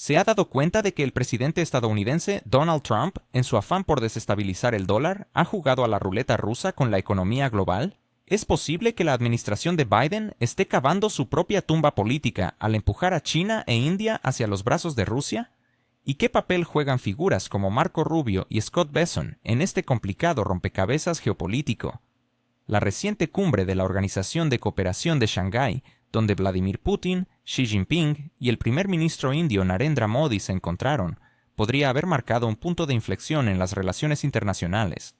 ¿Se ha dado cuenta de que el presidente estadounidense Donald Trump, en su afán por desestabilizar el dólar, ha jugado a la ruleta rusa con la economía global? ¿Es posible que la administración de Biden esté cavando su propia tumba política al empujar a China e India hacia los brazos de Rusia? ¿Y qué papel juegan figuras como Marco Rubio y Scott Bessent en este complicado rompecabezas geopolítico? La reciente cumbre de la Organización de Cooperación de Shanghái, donde Vladimir Putin, Xi Jinping y el primer ministro indio Narendra Modi se encontraron, podría haber marcado un punto de inflexión en las relaciones internacionales.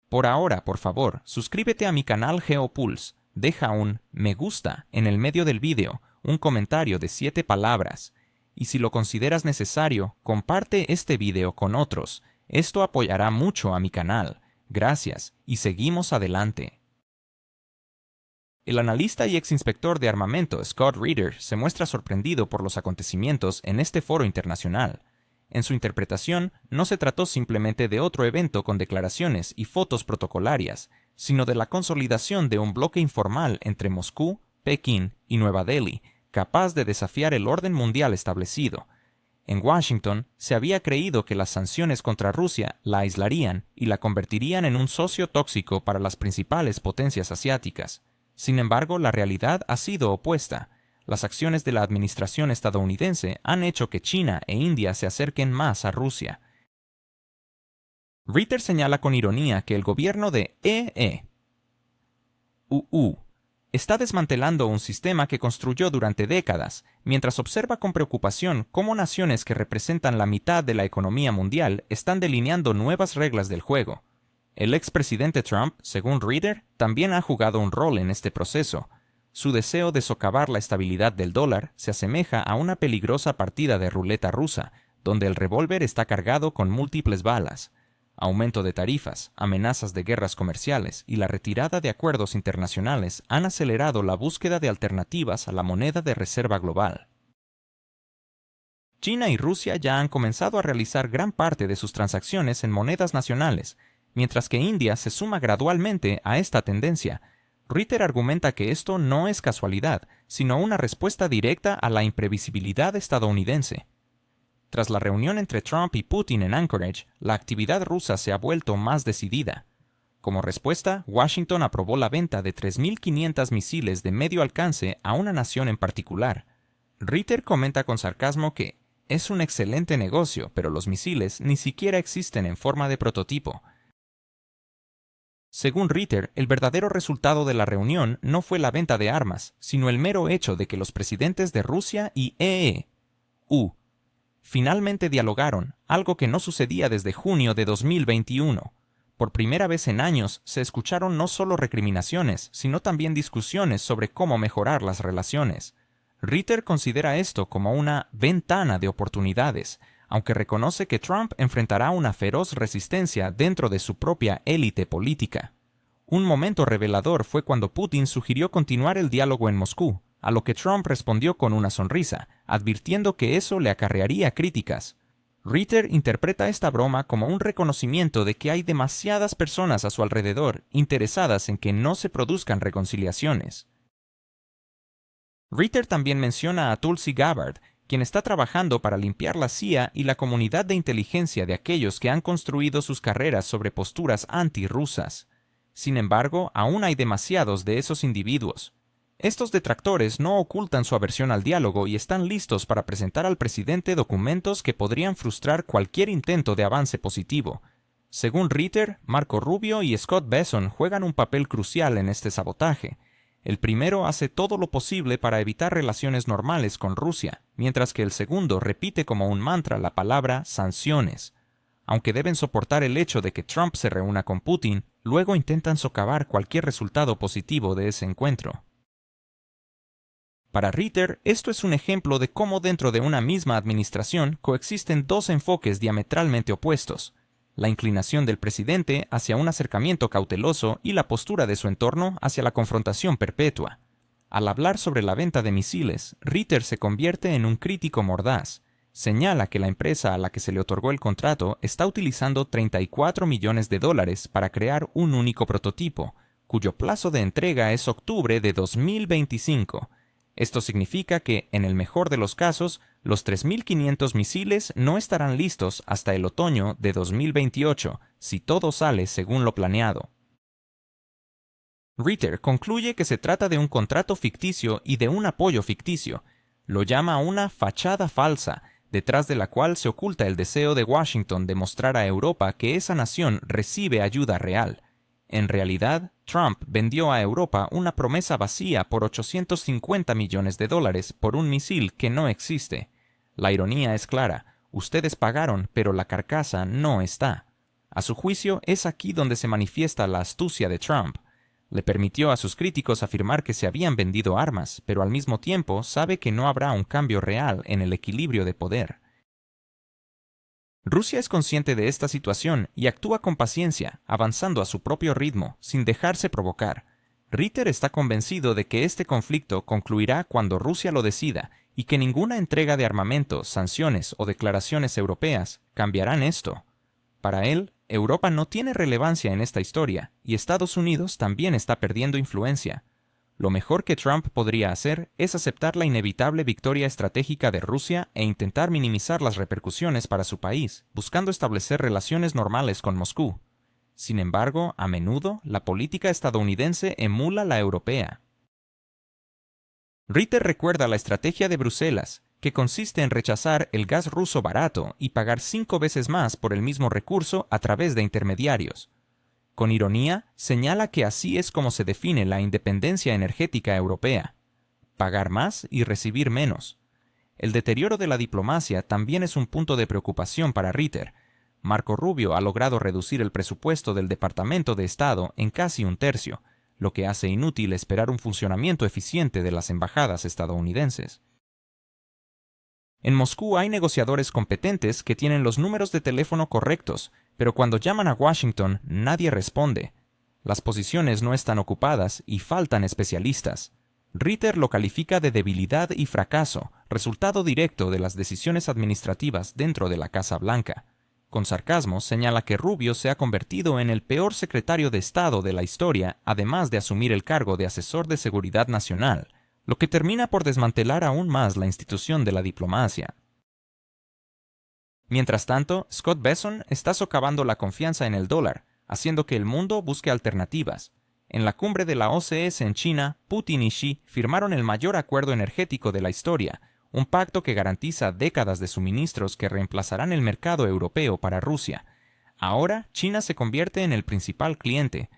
Por ahora, por favor, suscríbete a mi canal GeoPulse, deja un me gusta en el medio del vídeo, un comentario de 7 palabras, y si lo consideras necesario, comparte este vídeo con otros. Esto apoyará mucho a mi canal. Gracias, y seguimos adelante. El analista y exinspector de armamento Scott Ritter se muestra sorprendido por los acontecimientos en este foro internacional. En su interpretación, no se trató simplemente de otro evento con declaraciones y fotos protocolarias, sino de la consolidación de un bloque informal entre Moscú, Pekín y Nueva Delhi, capaz de desafiar el orden mundial establecido. En Washington, se había creído que las sanciones contra Rusia la aislarían y la convertirían en un socio tóxico para las principales potencias asiáticas. Sin embargo, la realidad ha sido opuesta. Las acciones de la administración estadounidense han hecho que China e India se acerquen más a Rusia. Ritter señala con ironía que el gobierno de EE.UU está desmantelando un sistema que construyó durante décadas, mientras observa con preocupación cómo naciones que representan la mitad de la economía mundial están delineando nuevas reglas del juego. El expresidente Trump, según Ritter, también ha jugado un rol en este proceso. Su deseo de socavar la estabilidad del dólar se asemeja a una peligrosa partida de ruleta rusa, donde el revólver está cargado con múltiples balas. Aumento de tarifas, amenazas de guerras comerciales y la retirada de acuerdos internacionales han acelerado la búsqueda de alternativas a la moneda de reserva global. China y Rusia ya han comenzado a realizar gran parte de sus transacciones en monedas nacionales, mientras que India se suma gradualmente a esta tendencia. Ritter argumenta que esto no es casualidad, sino una respuesta directa a la imprevisibilidad estadounidense. Tras la reunión entre Trump y Putin en Anchorage, la actividad rusa se ha vuelto más decidida. Como respuesta, Washington aprobó la venta de 3.500 misiles de medio alcance a una nación en particular. Ritter comenta con sarcasmo que es un excelente negocio, pero los misiles ni siquiera existen en forma de prototipo. Según Ritter, el verdadero resultado de la reunión no fue la venta de armas, sino el mero hecho de que los presidentes de Rusia y EE.UU finalmente dialogaron, algo que no sucedía desde junio de 2021. Por primera vez en años se escucharon no solo recriminaciones, sino también discusiones sobre cómo mejorar las relaciones. Ritter considera esto como una ventana de oportunidades, aunque reconoce que Trump enfrentará una feroz resistencia dentro de su propia élite política. Un momento revelador fue cuando Putin sugirió continuar el diálogo en Moscú, a lo que Trump respondió con una sonrisa, advirtiendo que eso le acarrearía críticas. Ritter interpreta esta broma como un reconocimiento de que hay demasiadas personas a su alrededor interesadas en que no se produzcan reconciliaciones. Ritter también menciona a Tulsi Gabbard, quien está trabajando para limpiar la CIA y la comunidad de inteligencia de aquellos que han construido sus carreras sobre posturas antirrusas. Sin embargo, aún hay demasiados de esos individuos. Estos detractores no ocultan su aversión al diálogo y están listos para presentar al presidente documentos que podrían frustrar cualquier intento de avance positivo. Según Ritter, Marco Rubio y Scott Bessent juegan un papel crucial en este sabotaje. El primero hace todo lo posible para evitar relaciones normales con Rusia, mientras que el segundo repite como un mantra la palabra sanciones. Aunque deben soportar el hecho de que Trump se reúna con Putin, luego intentan socavar cualquier resultado positivo de ese encuentro. Para Ritter, esto es un ejemplo de cómo dentro de una misma administración coexisten dos enfoques diametralmente opuestos: la inclinación del presidente hacia un acercamiento cauteloso y la postura de su entorno hacia la confrontación perpetua. Al hablar sobre la venta de misiles, Ritter se convierte en un crítico mordaz. Señala que la empresa a la que se le otorgó el contrato está utilizando $34 millones para crear un único prototipo, cuyo plazo de entrega es octubre de 2025. Esto significa que, en el mejor de los casos, Los 3.500 misiles no estarán listos hasta el otoño de 2028, si todo sale según lo planeado. Ritter concluye que se trata de un contrato ficticio y de un apoyo ficticio. Lo llama una fachada falsa, detrás de la cual se oculta el deseo de Washington de mostrar a Europa que esa nación recibe ayuda real. En realidad, Trump vendió a Europa una promesa vacía por $850 millones por un misil que no existe. La ironía es clara: ustedes pagaron, pero la carcasa no está. A su juicio, es aquí donde se manifiesta la astucia de Trump. Le permitió a sus críticos afirmar que se habían vendido armas, pero al mismo tiempo sabe que no habrá un cambio real en el equilibrio de poder. Rusia es consciente de esta situación y actúa con paciencia, avanzando a su propio ritmo, sin dejarse provocar. Ritter está convencido de que este conflicto concluirá cuando Rusia lo decida y que ninguna entrega de armamento, sanciones o declaraciones europeas cambiarán esto. Para él, Europa no tiene relevancia en esta historia y Estados Unidos también está perdiendo influencia. Lo mejor que Trump podría hacer es aceptar la inevitable victoria estratégica de Rusia e intentar minimizar las repercusiones para su país, buscando establecer relaciones normales con Moscú. Sin embargo, a menudo, la política estadounidense emula la europea. Ritter recuerda la estrategia de Bruselas, que consiste en rechazar el gas ruso barato y pagar 5 veces más por el mismo recurso a través de intermediarios. Con ironía, señala que así es como se define la independencia energética europea: pagar más y recibir menos. El deterioro de la diplomacia también es un punto de preocupación para Ritter. Marco Rubio ha logrado reducir el presupuesto del Departamento de Estado en casi un tercio, lo que hace inútil esperar un funcionamiento eficiente de las embajadas estadounidenses. En Moscú hay negociadores competentes que tienen los números de teléfono correctos, pero cuando llaman a Washington nadie responde. Las posiciones no están ocupadas y faltan especialistas. Ritter lo califica de debilidad y fracaso, resultado directo de las decisiones administrativas dentro de la Casa Blanca. Con sarcasmo señala que Rubio se ha convertido en el peor secretario de Estado de la historia, además de asumir el cargo de asesor de seguridad nacional, lo que termina por desmantelar aún más la institución de la diplomacia. Mientras tanto, Scott Bessent está socavando la confianza en el dólar, haciendo que el mundo busque alternativas. En la cumbre de la OCS en China, Putin y Xi firmaron el mayor acuerdo energético de la historia, un pacto que garantiza décadas de suministros que reemplazarán el mercado europeo para Rusia. Ahora, China se convierte en el principal cliente.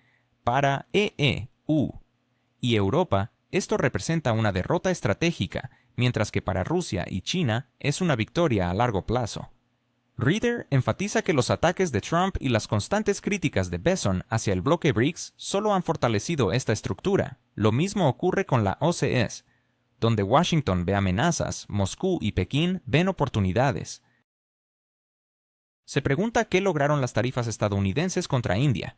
Para EU y Europa, esto representa una derrota estratégica, mientras que para Rusia y China es una victoria a largo plazo. Ritter enfatiza que los ataques de Trump y las constantes críticas de Bessent hacia el bloque BRICS solo han fortalecido esta estructura. Lo mismo ocurre con la OCS. Donde Washington ve amenazas, Moscú y Pekín ven oportunidades. Se pregunta qué lograron las tarifas estadounidenses contra India.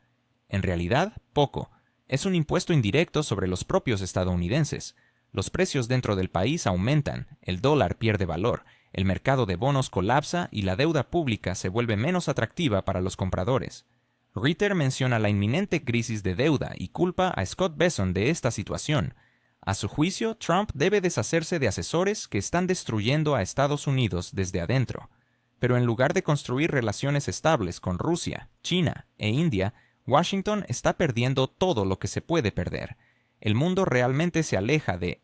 En realidad, poco. Es un impuesto indirecto sobre los propios estadounidenses. Los precios dentro del país aumentan, el dólar pierde valor, el mercado de bonos colapsa y la deuda pública se vuelve menos atractiva para los compradores. Ritter menciona la inminente crisis de deuda y culpa a Scott Bessent de esta situación. A su juicio, Trump debe deshacerse de asesores que están destruyendo a Estados Unidos desde adentro. Pero en lugar de construir relaciones estables con Rusia, China e India, Washington está perdiendo todo lo que se puede perder. El mundo realmente se aleja de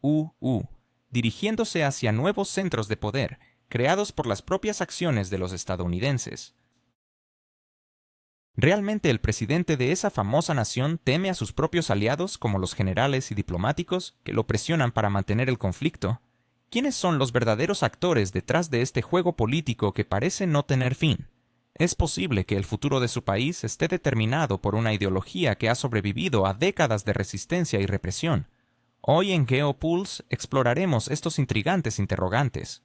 EU, dirigiéndose hacia nuevos centros de poder, creados por las propias acciones de los estadounidenses. ¿Realmente el presidente de esa famosa nación teme a sus propios aliados como los generales y diplomáticos que lo presionan para mantener el conflicto? ¿Quiénes son los verdaderos actores detrás de este juego político que parece no tener fin? Es posible que el futuro de su país esté determinado por una ideología que ha sobrevivido a décadas de resistencia y represión. Hoy en GeoPulse exploraremos estos intrigantes interrogantes.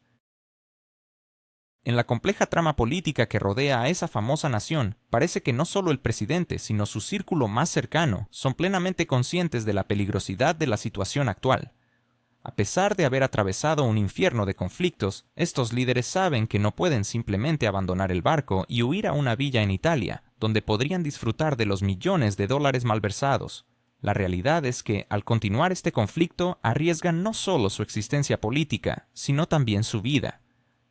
En la compleja trama política que rodea a esa famosa nación, parece que no solo el presidente, sino su círculo más cercano, son plenamente conscientes de la peligrosidad de la situación actual. A pesar de haber atravesado un infierno de conflictos, estos líderes saben que no pueden simplemente abandonar el barco y huir a una villa en Italia, donde podrían disfrutar de los millones de dólares malversados. La realidad es que, al continuar este conflicto, arriesgan no solo su existencia política, sino también su vida.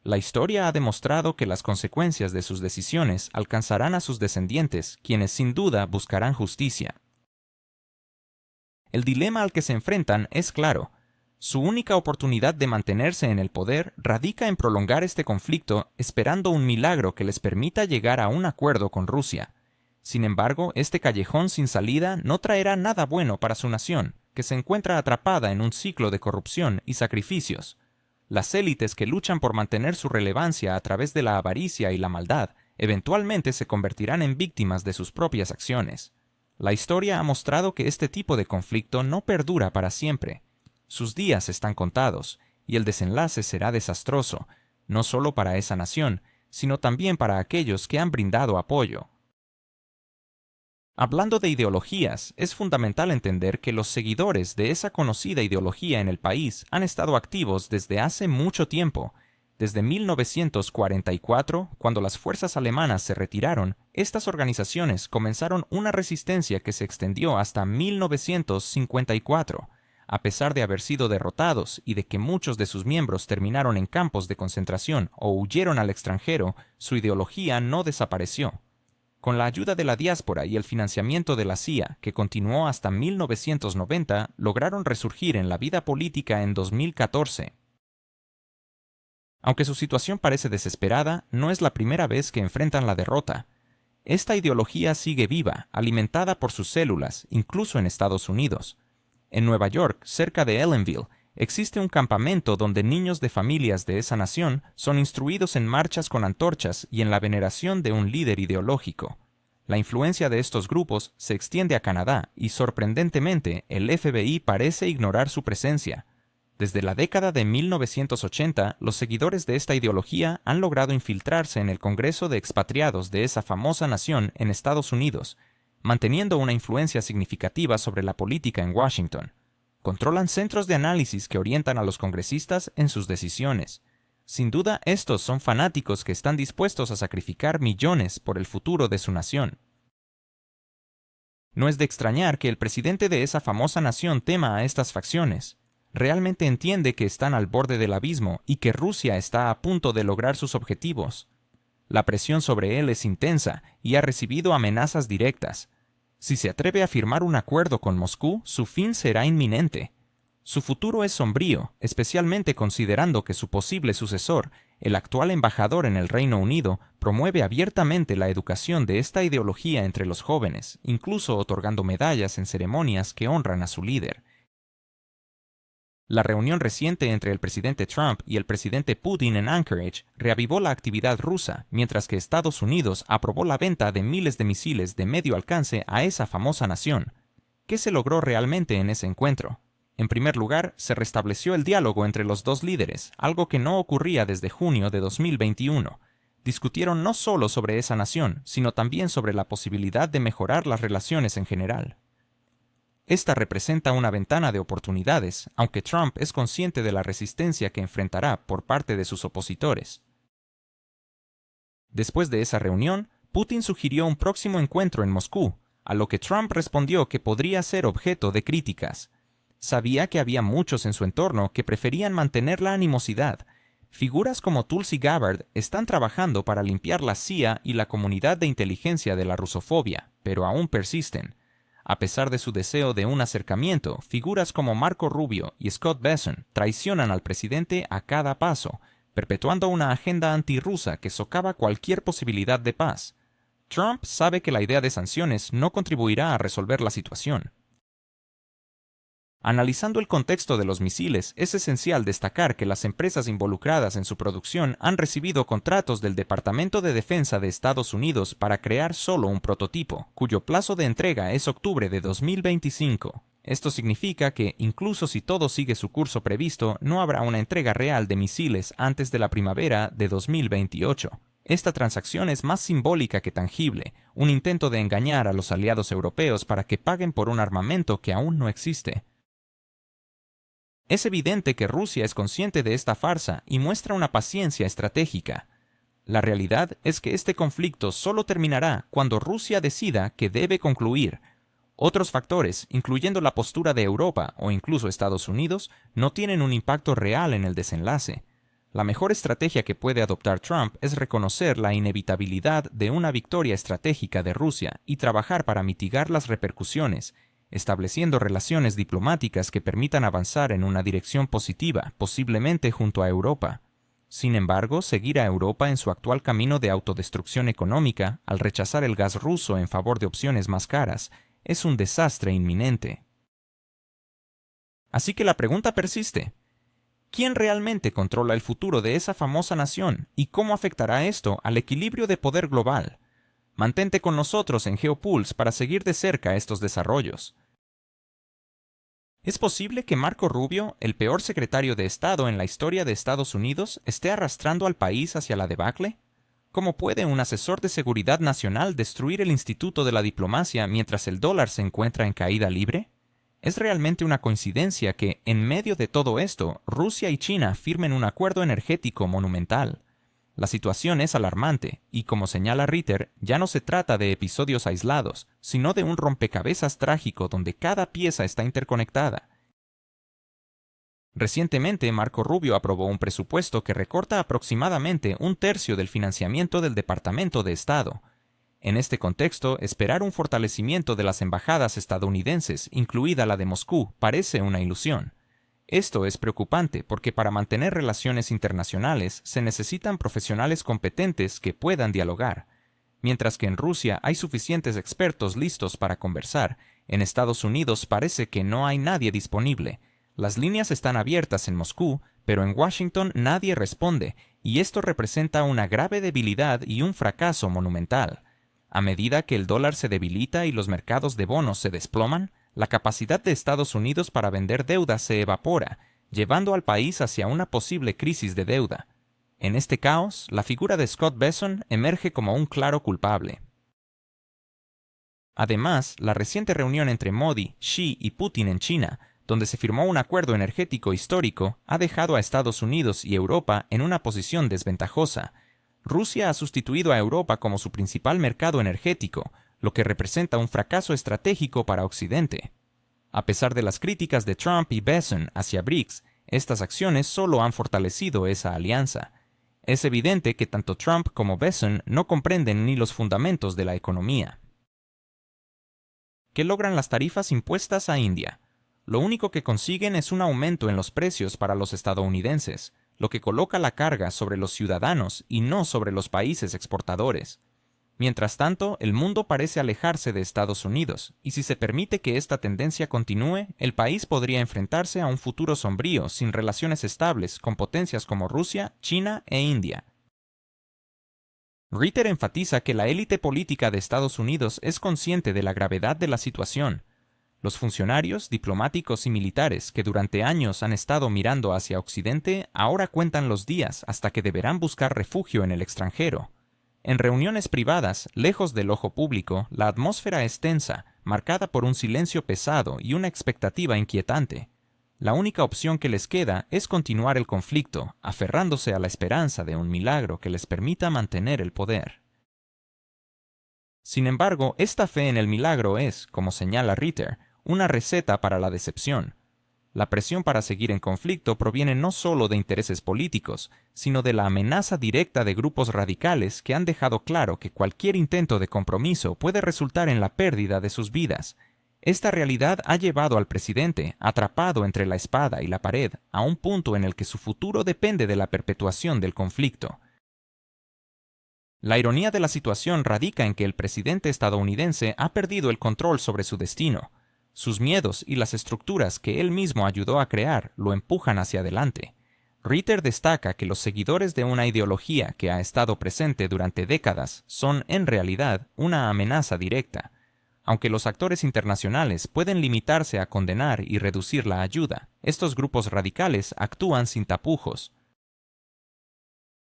La historia ha demostrado que las consecuencias de sus decisiones alcanzarán a sus descendientes, quienes sin duda buscarán justicia. El dilema al que se enfrentan es claro. Su única oportunidad de mantenerse en el poder radica en prolongar este conflicto esperando un milagro que les permita llegar a un acuerdo con Rusia. Sin embargo, este callejón sin salida no traerá nada bueno para su nación, que se encuentra atrapada en un ciclo de corrupción y sacrificios. Las élites que luchan por mantener su relevancia a través de la avaricia y la maldad, eventualmente se convertirán en víctimas de sus propias acciones. La historia ha mostrado que este tipo de conflicto no perdura para siempre. Sus días están contados, y el desenlace será desastroso, no solo para esa nación, sino también para aquellos que han brindado apoyo. Hablando de ideologías, es fundamental entender que los seguidores de esa conocida ideología en el país han estado activos desde hace mucho tiempo. Desde 1944, cuando las fuerzas alemanas se retiraron, estas organizaciones comenzaron una resistencia que se extendió hasta 1954. A pesar de haber sido derrotados y de que muchos de sus miembros terminaron en campos de concentración o huyeron al extranjero, su ideología no desapareció. Con la ayuda de la diáspora y el financiamiento de la CIA, que continuó hasta 1990, lograron resurgir en la vida política en 2014. Aunque su situación parece desesperada, no es la primera vez que enfrentan la derrota. Esta ideología sigue viva, alimentada por sus células, incluso en Estados Unidos. En Nueva York, cerca de Ellenville, existe un campamento donde niños de familias de esa nación son instruidos en marchas con antorchas y en la veneración de un líder ideológico. La influencia de estos grupos se extiende a Canadá y, sorprendentemente, el FBI parece ignorar su presencia. Desde la década de 1980, los seguidores de esta ideología han logrado infiltrarse en el Congreso de Expatriados de esa famosa nación en Estados Unidos, manteniendo una influencia significativa sobre la política en Washington. Controlan centros de análisis que orientan a los congresistas en sus decisiones. Sin duda, estos son fanáticos que están dispuestos a sacrificar millones por el futuro de su nación. No es de extrañar que el presidente de esa famosa nación tema a estas facciones. Realmente entiende que están al borde del abismo y que Rusia está a punto de lograr sus objetivos. La presión sobre él es intensa y ha recibido amenazas directas. Si se atreve a firmar un acuerdo con Moscú, su fin será inminente. Su futuro es sombrío, especialmente considerando que su posible sucesor, el actual embajador en el Reino Unido, promueve abiertamente la educación de esta ideología entre los jóvenes, incluso otorgando medallas en ceremonias que honran a su líder. La reunión reciente entre el presidente Trump y el presidente Putin en Anchorage reavivó la actividad rusa, mientras que Estados Unidos aprobó la venta de miles de misiles de medio alcance a esa famosa nación. ¿Qué se logró realmente en ese encuentro? En primer lugar, se restableció el diálogo entre los dos líderes, algo que no ocurría desde junio de 2021. Discutieron no solo sobre esa nación, sino también sobre la posibilidad de mejorar las relaciones en general. Esta representa una ventana de oportunidades, aunque Trump es consciente de la resistencia que enfrentará por parte de sus opositores. Después de esa reunión, Putin sugirió un próximo encuentro en Moscú, a lo que Trump respondió que podría ser objeto de críticas. Sabía que había muchos en su entorno que preferían mantener la animosidad. Figuras como Tulsi Gabbard están trabajando para limpiar la CIA y la comunidad de inteligencia de la rusofobia, pero aún persisten. A pesar de su deseo de un acercamiento, figuras como Marco Rubio y Scott Bessent traicionan al presidente a cada paso, perpetuando una agenda antirrusa que socava cualquier posibilidad de paz. Trump sabe que la idea de sanciones no contribuirá a resolver la situación. Analizando el contexto de los misiles, es esencial destacar que las empresas involucradas en su producción han recibido contratos del Departamento de Defensa de Estados Unidos para crear solo un prototipo, cuyo plazo de entrega es octubre de 2025. Esto significa que, incluso si todo sigue su curso previsto, no habrá una entrega real de misiles antes de la primavera de 2028. Esta transacción es más simbólica que tangible, un intento de engañar a los aliados europeos para que paguen por un armamento que aún no existe. Es evidente que Rusia es consciente de esta farsa y muestra una paciencia estratégica. La realidad es que este conflicto solo terminará cuando Rusia decida que debe concluir. Otros factores, incluyendo la postura de Europa o incluso Estados Unidos, no tienen un impacto real en el desenlace. La mejor estrategia que puede adoptar Trump es reconocer la inevitabilidad de una victoria estratégica de Rusia y trabajar para mitigar las repercusiones, estableciendo relaciones diplomáticas que permitan avanzar en una dirección positiva, posiblemente junto a Europa. Sin embargo, seguir a Europa en su actual camino de autodestrucción económica, al rechazar el gas ruso en favor de opciones más caras, es un desastre inminente. Así que la pregunta persiste. ¿Quién realmente controla el futuro de esa famosa nación y cómo afectará esto al equilibrio de poder global? Mantente con nosotros en GeoPulse para seguir de cerca estos desarrollos. ¿Es posible que Marco Rubio, el peor secretario de Estado en la historia de Estados Unidos, esté arrastrando al país hacia la debacle? ¿Cómo puede un asesor de seguridad nacional destruir el instituto de la diplomacia mientras el dólar se encuentra en caída libre? ¿Es realmente una coincidencia que, en medio de todo esto, Rusia y China firmen un acuerdo energético monumental? La situación es alarmante, y como señala Ritter, ya no se trata de episodios aislados, sino de un rompecabezas trágico donde cada pieza está interconectada. Recientemente, Marco Rubio aprobó un presupuesto que recorta aproximadamente un tercio del financiamiento del Departamento de Estado. En este contexto, esperar un fortalecimiento de las embajadas estadounidenses, incluida la de Moscú, parece una ilusión. Esto es preocupante porque para mantener relaciones internacionales se necesitan profesionales competentes que puedan dialogar. Mientras que en Rusia hay suficientes expertos listos para conversar, en Estados Unidos parece que no hay nadie disponible. Las líneas están abiertas en Moscú, pero en Washington nadie responde, y esto representa una grave debilidad y un fracaso monumental. A medida que el dólar se debilita y los mercados de bonos se desploman, la capacidad de Estados Unidos para vender deuda se evapora, llevando al país hacia una posible crisis de deuda. En este caos, la figura de Scott Bessent emerge como un claro culpable. Además, la reciente reunión entre Modi, Xi y Putin en China, donde se firmó un acuerdo energético histórico, ha dejado a Estados Unidos y Europa en una posición desventajosa. Rusia ha sustituido a Europa como su principal mercado energético, lo que representa un fracaso estratégico para Occidente. A pesar de las críticas de Trump y Bessent hacia BRICS, estas acciones solo han fortalecido esa alianza. Es evidente que tanto Trump como Bessent no comprenden ni los fundamentos de la economía. ¿Qué logran las tarifas impuestas a India? Lo único que consiguen es un aumento en los precios para los estadounidenses, lo que coloca la carga sobre los ciudadanos y no sobre los países exportadores. Mientras tanto, el mundo parece alejarse de Estados Unidos, y si se permite que esta tendencia continúe, el país podría enfrentarse a un futuro sombrío sin relaciones estables con potencias como Rusia, China e India. Ritter enfatiza que la élite política de Estados Unidos es consciente de la gravedad de la situación. Los funcionarios, diplomáticos y militares que durante años han estado mirando hacia Occidente ahora cuentan los días hasta que deberán buscar refugio en el extranjero. En reuniones privadas, lejos del ojo público, la atmósfera es tensa, marcada por un silencio pesado y una expectativa inquietante. La única opción que les queda es continuar el conflicto, aferrándose a la esperanza de un milagro que les permita mantener el poder. Sin embargo, esta fe en el milagro es, como señala Ritter, una receta para la decepción. La presión para seguir en conflicto proviene no solo de intereses políticos, sino de la amenaza directa de grupos radicales que han dejado claro que cualquier intento de compromiso puede resultar en la pérdida de sus vidas. Esta realidad ha llevado al presidente, atrapado entre la espada y la pared, a un punto en el que su futuro depende de la perpetuación del conflicto. La ironía de la situación radica en que el presidente estadounidense ha perdido el control sobre su destino. Sus miedos y las estructuras que él mismo ayudó a crear lo empujan hacia adelante. Ritter destaca que los seguidores de una ideología que ha estado presente durante décadas son, en realidad, una amenaza directa. Aunque los actores internacionales pueden limitarse a condenar y reducir la ayuda, estos grupos radicales actúan sin tapujos.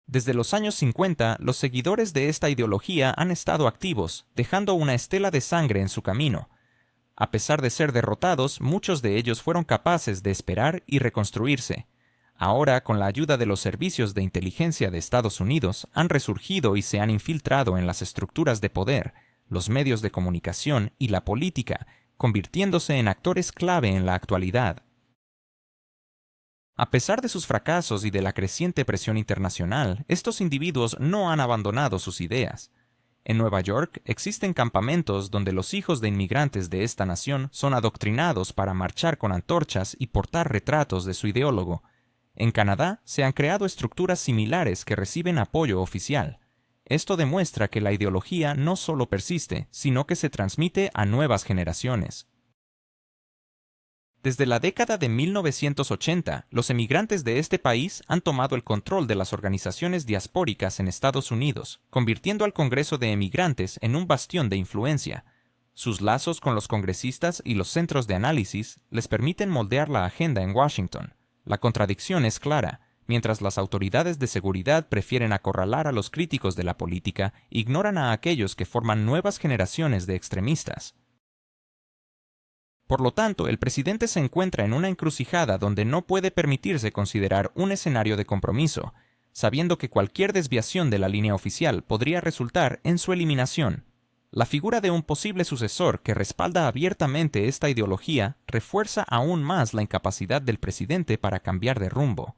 Desde los años 50, los seguidores de esta ideología han estado activos, dejando una estela de sangre en su camino. A pesar de ser derrotados, muchos de ellos fueron capaces de esperar y reconstruirse. Ahora, con la ayuda de los servicios de inteligencia de Estados Unidos, han resurgido y se han infiltrado en las estructuras de poder, los medios de comunicación y la política, convirtiéndose en actores clave en la actualidad. A pesar de sus fracasos y de la creciente presión internacional, estos individuos no han abandonado sus ideas. En Nueva York existen campamentos donde los hijos de inmigrantes de esta nación son adoctrinados para marchar con antorchas y portar retratos de su ideólogo. En Canadá se han creado estructuras similares que reciben apoyo oficial. Esto demuestra que la ideología no solo persiste, sino que se transmite a nuevas generaciones. Desde la década de 1980, los emigrantes de este país han tomado el control de las organizaciones diaspóricas en Estados Unidos, convirtiendo al Congreso de Emigrantes en un bastión de influencia. Sus lazos con los congresistas y los centros de análisis les permiten moldear la agenda en Washington. La contradicción es clara. Mientras las autoridades de seguridad prefieren acorralar a los críticos de la política, ignoran a aquellos que forman nuevas generaciones de extremistas. Por lo tanto, el presidente se encuentra en una encrucijada donde no puede permitirse considerar un escenario de compromiso, sabiendo que cualquier desviación de la línea oficial podría resultar en su eliminación. La figura de un posible sucesor que respalda abiertamente esta ideología refuerza aún más la incapacidad del presidente para cambiar de rumbo.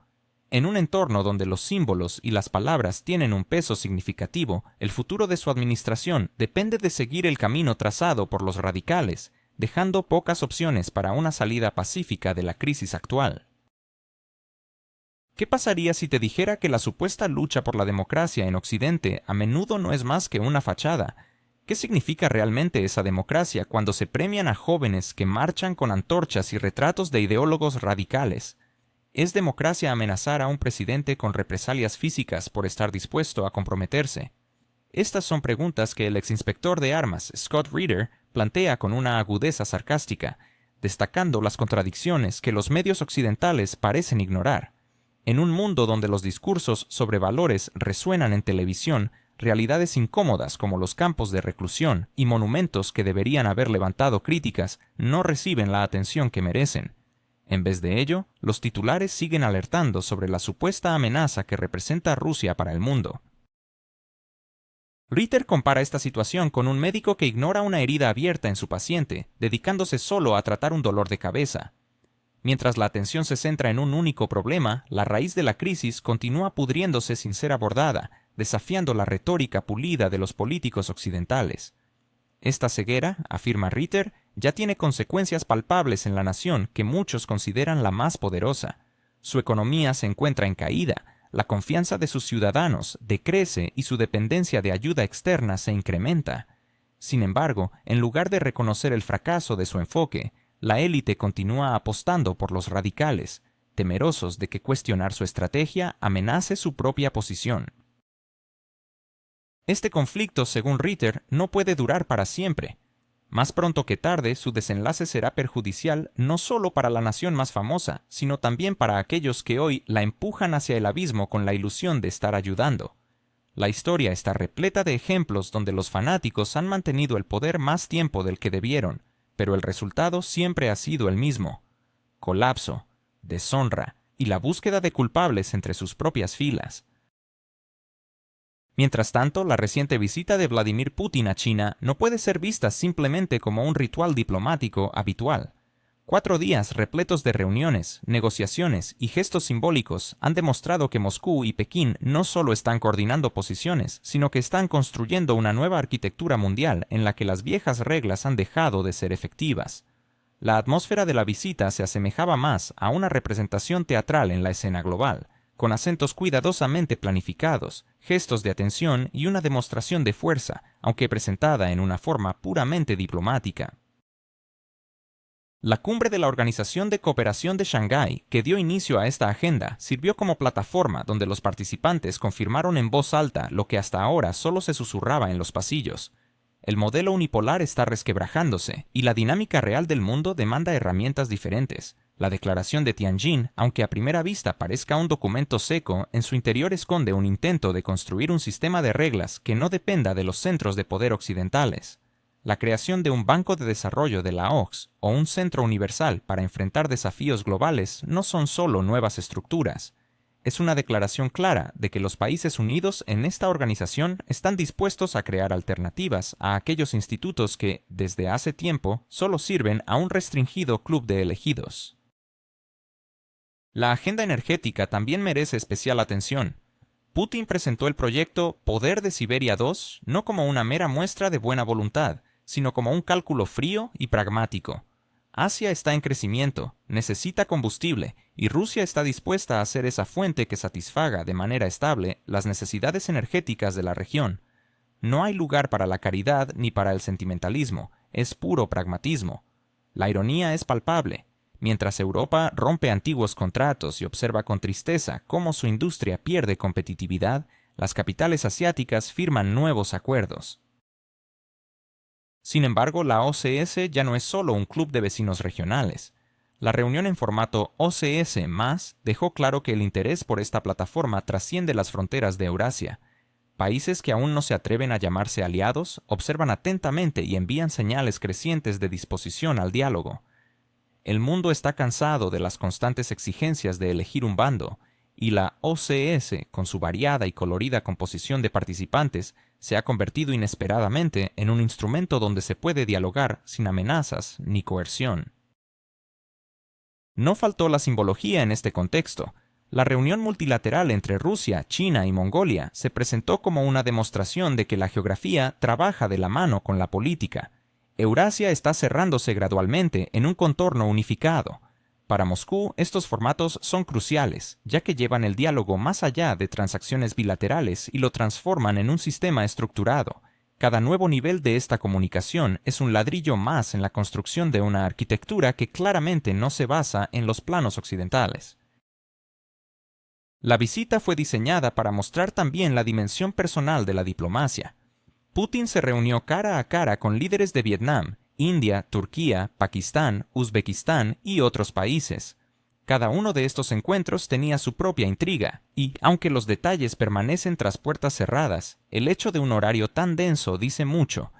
En un entorno donde los símbolos y las palabras tienen un peso significativo, el futuro de su administración depende de seguir el camino trazado por los radicales, dejando pocas opciones para una salida pacífica de la crisis actual. ¿Qué pasaría si te dijera que la supuesta lucha por la democracia en Occidente a menudo no es más que una fachada? ¿Qué significa realmente esa democracia cuando se premian a jóvenes que marchan con antorchas y retratos de ideólogos radicales? ¿Es democracia amenazar a un presidente con represalias físicas por estar dispuesto a comprometerse? Estas son preguntas que el exinspector de armas, Scott Reeder, plantea con una agudeza sarcástica, destacando las contradicciones que los medios occidentales parecen ignorar. En un mundo donde los discursos sobre valores resuenan en televisión, realidades incómodas como los campos de reclusión y monumentos que deberían haber levantado críticas no reciben la atención que merecen. En vez de ello, los titulares siguen alertando sobre la supuesta amenaza que representa Rusia para el mundo. Ritter compara esta situación con un médico que ignora una herida abierta en su paciente, dedicándose solo a tratar un dolor de cabeza. Mientras la atención se centra en un único problema, la raíz de la crisis continúa pudriéndose sin ser abordada, desafiando la retórica pulida de los políticos occidentales. Esta ceguera, afirma Ritter, ya tiene consecuencias palpables en la nación que muchos consideran la más poderosa. Su economía se encuentra en caída, la confianza de sus ciudadanos decrece y su dependencia de ayuda externa se incrementa. Sin embargo, en lugar de reconocer el fracaso de su enfoque, la élite continúa apostando por los radicales, temerosos de que cuestionar su estrategia amenace su propia posición. Este conflicto, según Ritter, no puede durar para siempre. Más pronto que tarde, su desenlace será perjudicial no solo para la nación más famosa, sino también para aquellos que hoy la empujan hacia el abismo con la ilusión de estar ayudando. La historia está repleta de ejemplos donde los fanáticos han mantenido el poder más tiempo del que debieron, pero el resultado siempre ha sido el mismo: colapso, deshonra y la búsqueda de culpables entre sus propias filas. Mientras tanto, la reciente visita de Vladimir Putin a China no puede ser vista simplemente como un ritual diplomático habitual. 4 días repletos de reuniones, negociaciones y gestos simbólicos han demostrado que Moscú y Pekín no solo están coordinando posiciones, sino que están construyendo una nueva arquitectura mundial en la que las viejas reglas han dejado de ser efectivas. La atmósfera de la visita se asemejaba más a una representación teatral en la escena global, con acentos cuidadosamente planificados, gestos de atención y una demostración de fuerza, aunque presentada en una forma puramente diplomática. La cumbre de la Organización de Cooperación de Shanghái, que dio inicio a esta agenda, sirvió como plataforma donde los participantes confirmaron en voz alta lo que hasta ahora solo se susurraba en los pasillos. El modelo unipolar está resquebrajándose, y la dinámica real del mundo demanda herramientas diferentes. La declaración de Tianjin, aunque a primera vista parezca un documento seco, en su interior esconde un intento de construir un sistema de reglas que no dependa de los centros de poder occidentales. La creación de un banco de desarrollo de la OCDE o un centro universal para enfrentar desafíos globales no son solo nuevas estructuras. Es una declaración clara de que los países unidos en esta organización están dispuestos a crear alternativas a aquellos institutos que, desde hace tiempo, solo sirven a un restringido club de elegidos. La agenda energética también merece especial atención. Putin presentó el proyecto Poder de Siberia 2 no como una mera muestra de buena voluntad, sino como un cálculo frío y pragmático. Asia está en crecimiento, necesita combustible, y Rusia está dispuesta a ser esa fuente que satisfaga de manera estable las necesidades energéticas de la región. No hay lugar para la caridad ni para el sentimentalismo, es puro pragmatismo. La ironía es palpable. Mientras Europa rompe antiguos contratos y observa con tristeza cómo su industria pierde competitividad, las capitales asiáticas firman nuevos acuerdos. Sin embargo, la OCS ya no es solo un club de vecinos regionales. La reunión en formato OCS+ dejó claro que el interés por esta plataforma trasciende las fronteras de Eurasia. Países que aún no se atreven a llamarse aliados observan atentamente y envían señales crecientes de disposición al diálogo. El mundo está cansado de las constantes exigencias de elegir un bando, y la OCS, con su variada y colorida composición de participantes, se ha convertido inesperadamente en un instrumento donde se puede dialogar sin amenazas ni coerción. No faltó la simbología en este contexto. La reunión multilateral entre Rusia, China y Mongolia se presentó como una demostración de que la geografía trabaja de la mano con la política. Eurasia está cerrándose gradualmente en un contorno unificado. Para Moscú, estos formatos son cruciales, ya que llevan el diálogo más allá de transacciones bilaterales y lo transforman en un sistema estructurado. Cada nuevo nivel de esta comunicación es un ladrillo más en la construcción de una arquitectura que claramente no se basa en los planos occidentales. La visita fue diseñada para mostrar también la dimensión personal de la diplomacia. Putin se reunió cara a cara con líderes de Vietnam, India, Turquía, Pakistán, Uzbekistán y otros países. Cada uno de estos encuentros tenía su propia intriga, y, aunque los detalles permanecen tras puertas cerradas, el hecho de un horario tan denso dice mucho.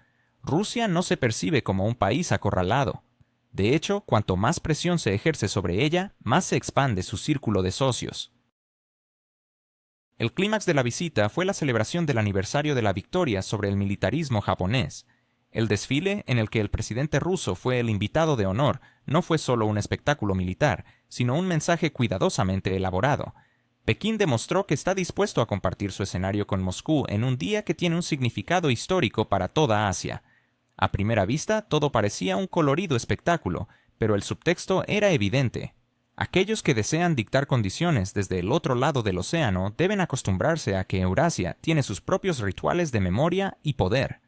Rusia no se percibe como un país acorralado. De hecho, cuanto más presión se ejerce sobre ella, más se expande su círculo de socios. El clímax de la visita fue la celebración del aniversario de la victoria sobre el militarismo japonés. El desfile, en el que el presidente ruso fue el invitado de honor, no fue solo un espectáculo militar, sino un mensaje cuidadosamente elaborado. Pekín demostró que está dispuesto a compartir su escenario con Moscú en un día que tiene un significado histórico para toda Asia. A primera vista, todo parecía un colorido espectáculo, pero el subtexto era evidente. Aquellos que desean dictar condiciones desde el otro lado del océano deben acostumbrarse a que Eurasia tiene sus propios rituales de memoria y poder.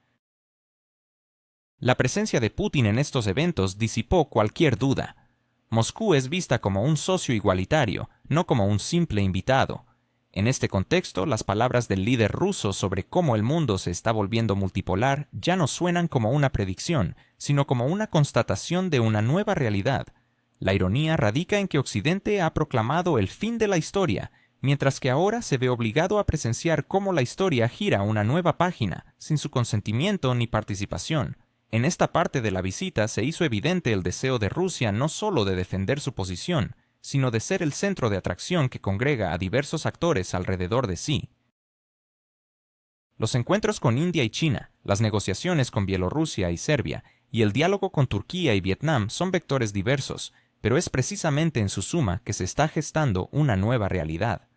La presencia de Putin en estos eventos disipó cualquier duda. Moscú es vista como un socio igualitario, no como un simple invitado. En este contexto, las palabras del líder ruso sobre cómo el mundo se está volviendo multipolar ya no suenan como una predicción, sino como una constatación de una nueva realidad. La ironía radica en que Occidente ha proclamado el fin de la historia, mientras que ahora se ve obligado a presenciar cómo la historia gira una nueva página, sin su consentimiento ni participación. En esta parte de la visita se hizo evidente el deseo de Rusia no solo de defender su posición, sino de ser el centro de atracción que congrega a diversos actores alrededor de sí. Los encuentros con India y China, las negociaciones con Bielorrusia y Serbia, y el diálogo con Turquía y Vietnam son vectores diversos, pero es precisamente en su suma que se está gestando una nueva realidad.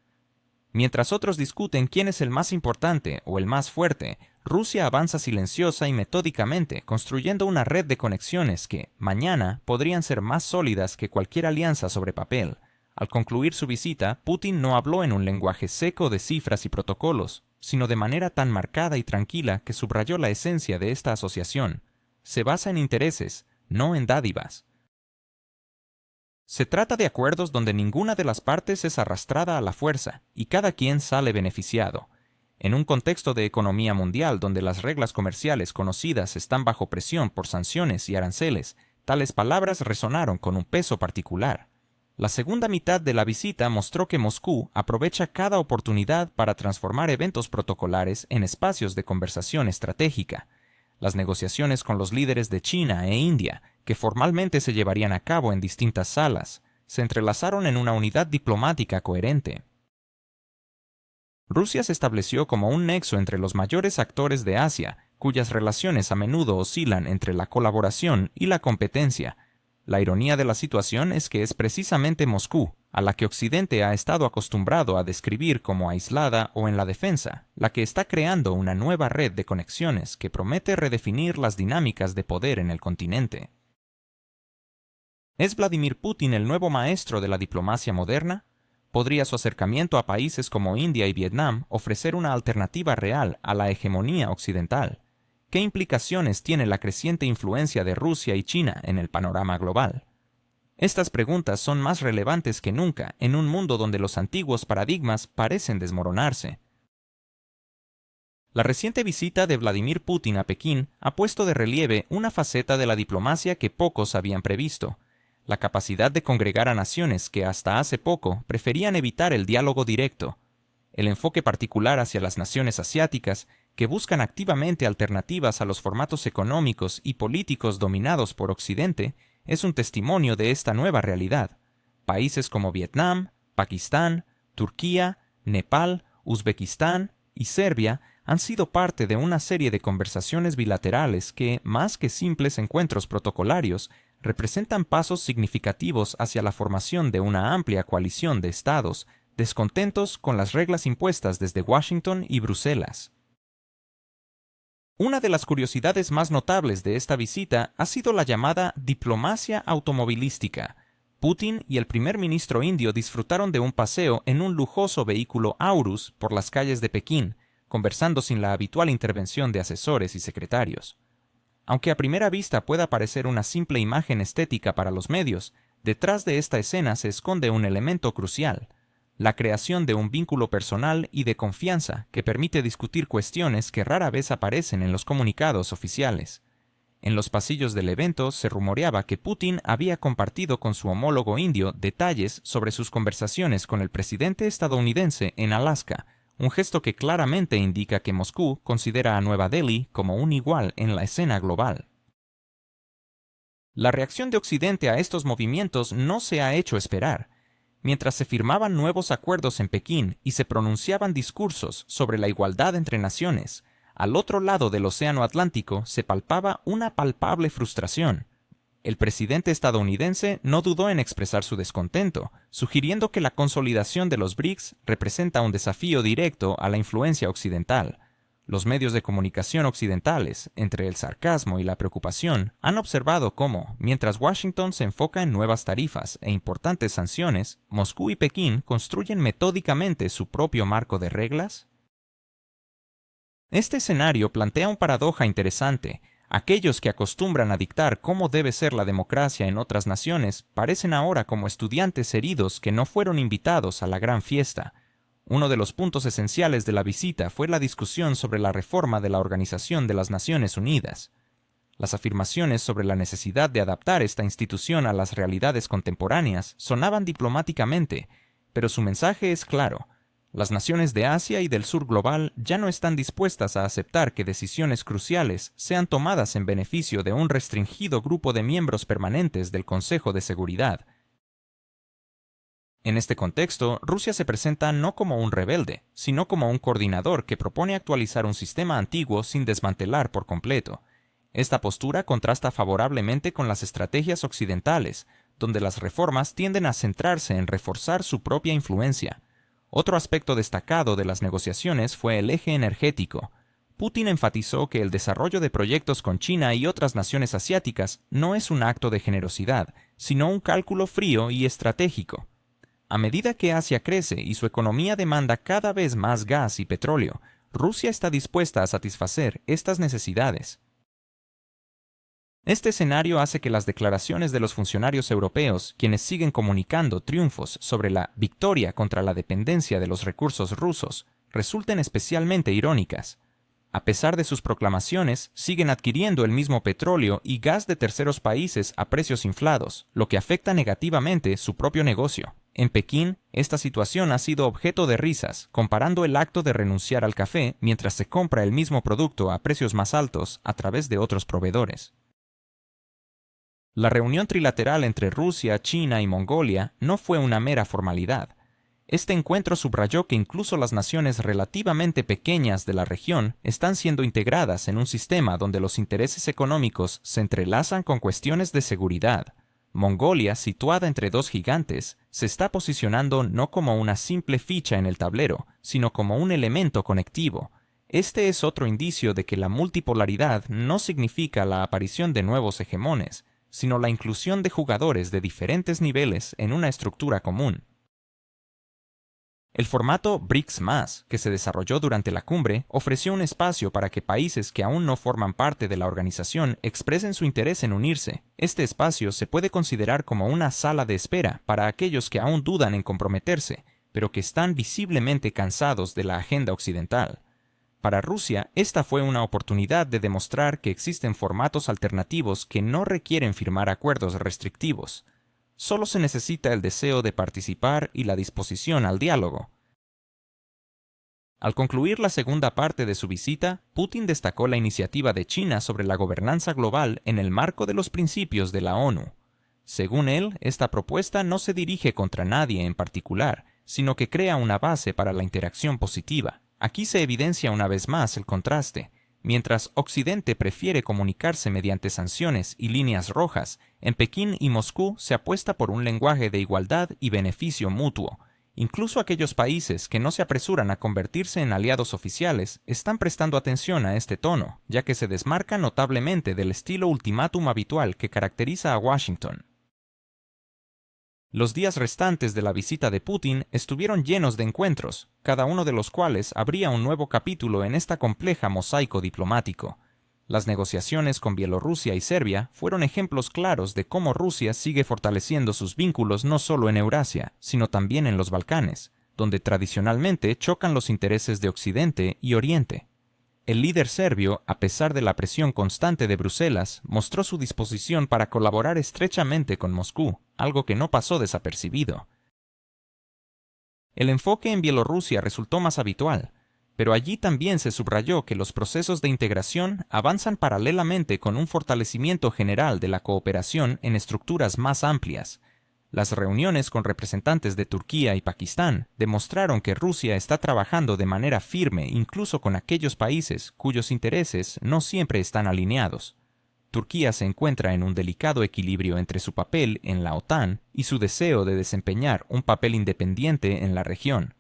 Mientras otros discuten quién es el más importante o el más fuerte, Rusia avanza silenciosa y metódicamente, construyendo una red de conexiones que, mañana, podrían ser más sólidas que cualquier alianza sobre papel. Al concluir su visita, Putin no habló en un lenguaje seco de cifras y protocolos, sino de manera tan marcada y tranquila que subrayó la esencia de esta asociación. Se basa en intereses, no en dádivas. Se trata de acuerdos donde ninguna de las partes es arrastrada a la fuerza y cada quien sale beneficiado. En un contexto de economía mundial donde las reglas comerciales conocidas están bajo presión por sanciones y aranceles, tales palabras resonaron con un peso particular. La segunda mitad de la visita mostró que Moscú aprovecha cada oportunidad para transformar eventos protocolares en espacios de conversación estratégica. Las negociaciones con los líderes de China e India, que formalmente se llevarían a cabo en distintas salas, se entrelazaron en una unidad diplomática coherente. Rusia se estableció como un nexo entre los mayores actores de Asia, cuyas relaciones a menudo oscilan entre la colaboración y la competencia. La ironía de la situación es que es precisamente Moscú, a la que Occidente ha estado acostumbrado a describir como aislada o en la defensa, la que está creando una nueva red de conexiones que promete redefinir las dinámicas de poder en el continente. ¿Es Vladimir Putin el nuevo maestro de la diplomacia moderna? ¿Podría su acercamiento a países como India y Vietnam ofrecer una alternativa real a la hegemonía occidental? ¿Qué implicaciones tiene la creciente influencia de Rusia y China en el panorama global? Estas preguntas son más relevantes que nunca en un mundo donde los antiguos paradigmas parecen desmoronarse. La reciente visita de Vladimir Putin a Pekín ha puesto de relieve una faceta de la diplomacia que pocos habían previsto: la capacidad de congregar a naciones que hasta hace poco preferían evitar el diálogo directo. El enfoque particular hacia las naciones asiáticas, que buscan activamente alternativas a los formatos económicos y políticos dominados por Occidente, es un testimonio de esta nueva realidad. Países como Vietnam, Pakistán, Turquía, Nepal, Uzbekistán y Serbia han sido parte de una serie de conversaciones bilaterales que, más que simples encuentros protocolarios, representan pasos significativos hacia la formación de una amplia coalición de estados descontentos con las reglas impuestas desde Washington y Bruselas. Una de las curiosidades más notables de esta visita ha sido la llamada diplomacia automovilística. Putin y el primer ministro indio disfrutaron de un paseo en un lujoso vehículo Aurus por las calles de Pekín, conversando sin la habitual intervención de asesores y secretarios. Aunque a primera vista pueda parecer una simple imagen estética para los medios, detrás de esta escena se esconde un elemento crucial: la creación de un vínculo personal y de confianza que permite discutir cuestiones que rara vez aparecen en los comunicados oficiales. En los pasillos del evento se rumoreaba que Putin había compartido con su homólogo indio detalles sobre sus conversaciones con el presidente estadounidense en Alaska, un gesto que claramente indica que Moscú considera a Nueva Delhi como un igual en la escena global. La reacción de Occidente a estos movimientos no se ha hecho esperar. Mientras se firmaban nuevos acuerdos en Pekín y se pronunciaban discursos sobre la igualdad entre naciones, al otro lado del Océano Atlántico se palpaba una palpable frustración. El presidente estadounidense no dudó en expresar su descontento, sugiriendo que la consolidación de los BRICS representa un desafío directo a la influencia occidental. Los medios de comunicación occidentales, entre el sarcasmo y la preocupación, han observado cómo, mientras Washington se enfoca en nuevas tarifas e importantes sanciones, Moscú y Pekín construyen metódicamente su propio marco de reglas. Este escenario plantea una paradoja interesante. Aquellos que acostumbran a dictar cómo debe ser la democracia en otras naciones parecen ahora como estudiantes heridos que no fueron invitados a la gran fiesta. Uno de los puntos esenciales de la visita fue la discusión sobre la reforma de la Organización de las Naciones Unidas. Las afirmaciones sobre la necesidad de adaptar esta institución a las realidades contemporáneas sonaban diplomáticamente, pero su mensaje es claro: las naciones de Asia y del sur global ya no están dispuestas a aceptar que decisiones cruciales sean tomadas en beneficio de un restringido grupo de miembros permanentes del Consejo de Seguridad. En este contexto, Rusia se presenta no como un rebelde, sino como un coordinador que propone actualizar un sistema antiguo sin desmantelar por completo. Esta postura contrasta favorablemente con las estrategias occidentales, donde las reformas tienden a centrarse en reforzar su propia influencia. Otro aspecto destacado de las negociaciones fue el eje energético. Putin enfatizó que el desarrollo de proyectos con China y otras naciones asiáticas no es un acto de generosidad, sino un cálculo frío y estratégico. A medida que Asia crece y su economía demanda cada vez más gas y petróleo, Rusia está dispuesta a satisfacer estas necesidades. Este escenario hace que las declaraciones de los funcionarios europeos, quienes siguen comunicando triunfos sobre la victoria contra la dependencia de los recursos rusos, resulten especialmente irónicas. A pesar de sus proclamaciones, siguen adquiriendo el mismo petróleo y gas de terceros países a precios inflados, lo que afecta negativamente su propio negocio. En Pekín, esta situación ha sido objeto de risas, comparando el acto de renunciar al café mientras se compra el mismo producto a precios más altos a través de otros proveedores. La reunión trilateral entre Rusia, China y Mongolia no fue una mera formalidad. Este encuentro subrayó que incluso las naciones relativamente pequeñas de la región están siendo integradas en un sistema donde los intereses económicos se entrelazan con cuestiones de seguridad. Mongolia, situada entre dos gigantes, se está posicionando no como una simple ficha en el tablero, sino como un elemento conectivo. Este es otro indicio de que la multipolaridad no significa la aparición de nuevos hegemones, sino la inclusión de jugadores de diferentes niveles en una estructura común. El formato BRICS+, que se desarrolló durante la cumbre, ofreció un espacio para que países que aún no forman parte de la organización expresen su interés en unirse. Este espacio se puede considerar como una sala de espera para aquellos que aún dudan en comprometerse, pero que están visiblemente cansados de la agenda occidental. Para Rusia, esta fue una oportunidad de demostrar que existen formatos alternativos que no requieren firmar acuerdos restrictivos. Solo se necesita el deseo de participar y la disposición al diálogo. Al concluir la segunda parte de su visita, Putin destacó la iniciativa de China sobre la gobernanza global en el marco de los principios de la ONU. Según él, esta propuesta no se dirige contra nadie en particular, sino que crea una base para la interacción positiva. Aquí se evidencia una vez más el contraste. Mientras Occidente prefiere comunicarse mediante sanciones y líneas rojas, en Pekín y Moscú se apuesta por un lenguaje de igualdad y beneficio mutuo. Incluso aquellos países que no se apresuran a convertirse en aliados oficiales están prestando atención a este tono, ya que se desmarca notablemente del estilo ultimátum habitual que caracteriza a Washington. Los días restantes de la visita de Putin estuvieron llenos de encuentros, cada uno de los cuales abría un nuevo capítulo en esta compleja mosaico diplomático. Las negociaciones con Bielorrusia y Serbia fueron ejemplos claros de cómo Rusia sigue fortaleciendo sus vínculos no solo en Eurasia, sino también en los Balcanes, donde tradicionalmente chocan los intereses de Occidente y Oriente. El líder serbio, a pesar de la presión constante de Bruselas, mostró su disposición para colaborar estrechamente con Moscú, algo que no pasó desapercibido. El enfoque en Bielorrusia resultó más habitual, pero allí también se subrayó que los procesos de integración avanzan paralelamente con un fortalecimiento general de la cooperación en estructuras más amplias. Las reuniones con representantes de Turquía y Pakistán demostraron que Rusia está trabajando de manera firme incluso con aquellos países cuyos intereses no siempre están alineados. Turquía se encuentra en un delicado equilibrio entre su papel en la OTAN y su deseo de desempeñar un papel independiente en la región.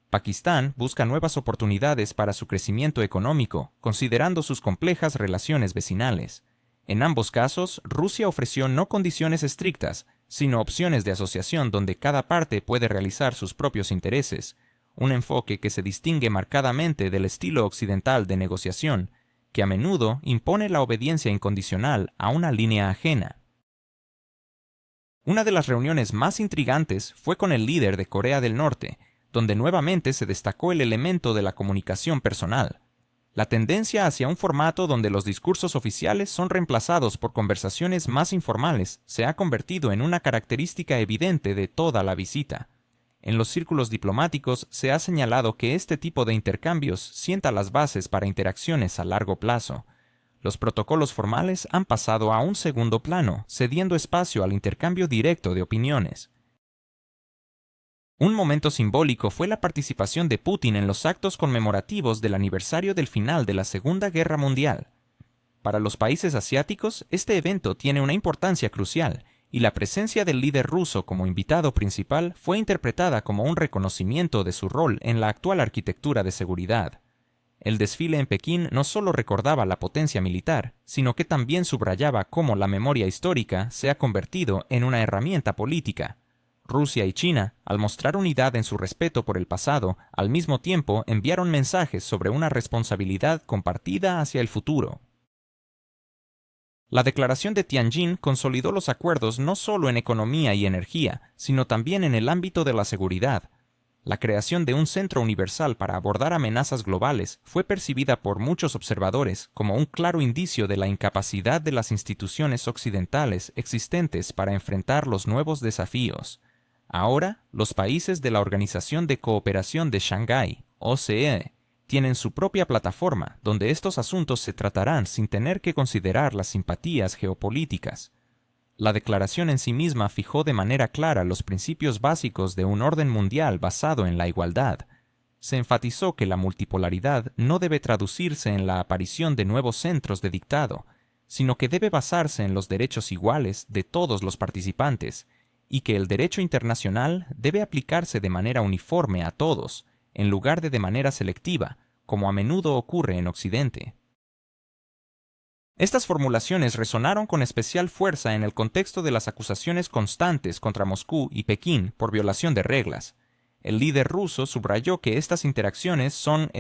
Pakistán busca nuevas oportunidades para su crecimiento económico, considerando sus complejas relaciones vecinales. En ambos casos, Rusia ofreció no condiciones estrictas, sino opciones de asociación donde cada parte puede realizar sus propios intereses, un enfoque que se distingue marcadamente del estilo occidental de negociación, que a menudo impone la obediencia incondicional a una línea ajena. Una de las reuniones más intrigantes fue con el líder de Corea del Norte, donde nuevamente se destacó el elemento de la comunicación personal. La tendencia hacia un formato donde los discursos oficiales son reemplazados por conversaciones más informales se ha convertido en una característica evidente de toda la visita. En los círculos diplomáticos se ha señalado que este tipo de intercambios sienta las bases para interacciones a largo plazo. Los protocolos formales han pasado a un segundo plano, cediendo espacio al intercambio directo de opiniones. Un momento simbólico fue la participación de Putin en los actos conmemorativos del aniversario del final de la Segunda Guerra Mundial. Para los países asiáticos, este evento tiene una importancia crucial, y la presencia del líder ruso como invitado principal fue interpretada como un reconocimiento de su rol en la actual arquitectura de seguridad. El desfile en Pekín no solo recordaba la potencia militar, sino que también subrayaba cómo la memoria histórica se ha convertido en una herramienta política. Rusia y China, al mostrar unidad en su respeto por el pasado, al mismo tiempo enviaron mensajes sobre una responsabilidad compartida hacia el futuro. La declaración de Tianjin consolidó los acuerdos no solo en economía y energía, sino también en el ámbito de la seguridad. La creación de un centro universal para abordar amenazas globales fue percibida por muchos observadores como un claro indicio de la incapacidad de las instituciones occidentales existentes para enfrentar los nuevos desafíos. Ahora, los países de la Organización de Cooperación de Shanghái, OCDE, tienen su propia plataforma donde estos asuntos se tratarán sin tener que considerar las simpatías geopolíticas. La declaración en sí misma fijó de manera clara los principios básicos de un orden mundial basado en la igualdad. Se enfatizó que la multipolaridad no debe traducirse en la aparición de nuevos centros de dictado, sino que debe basarse en los derechos iguales de todos los participantes, y que el derecho internacional debe aplicarse de manera uniforme a todos, en lugar de manera selectiva, como a menudo ocurre en Occidente. Estas formulaciones resonaron con especial fuerza en el contexto de las acusaciones constantes contra Moscú y Pekín por violación de reglas. El líder ruso subrayó que estas interacciones son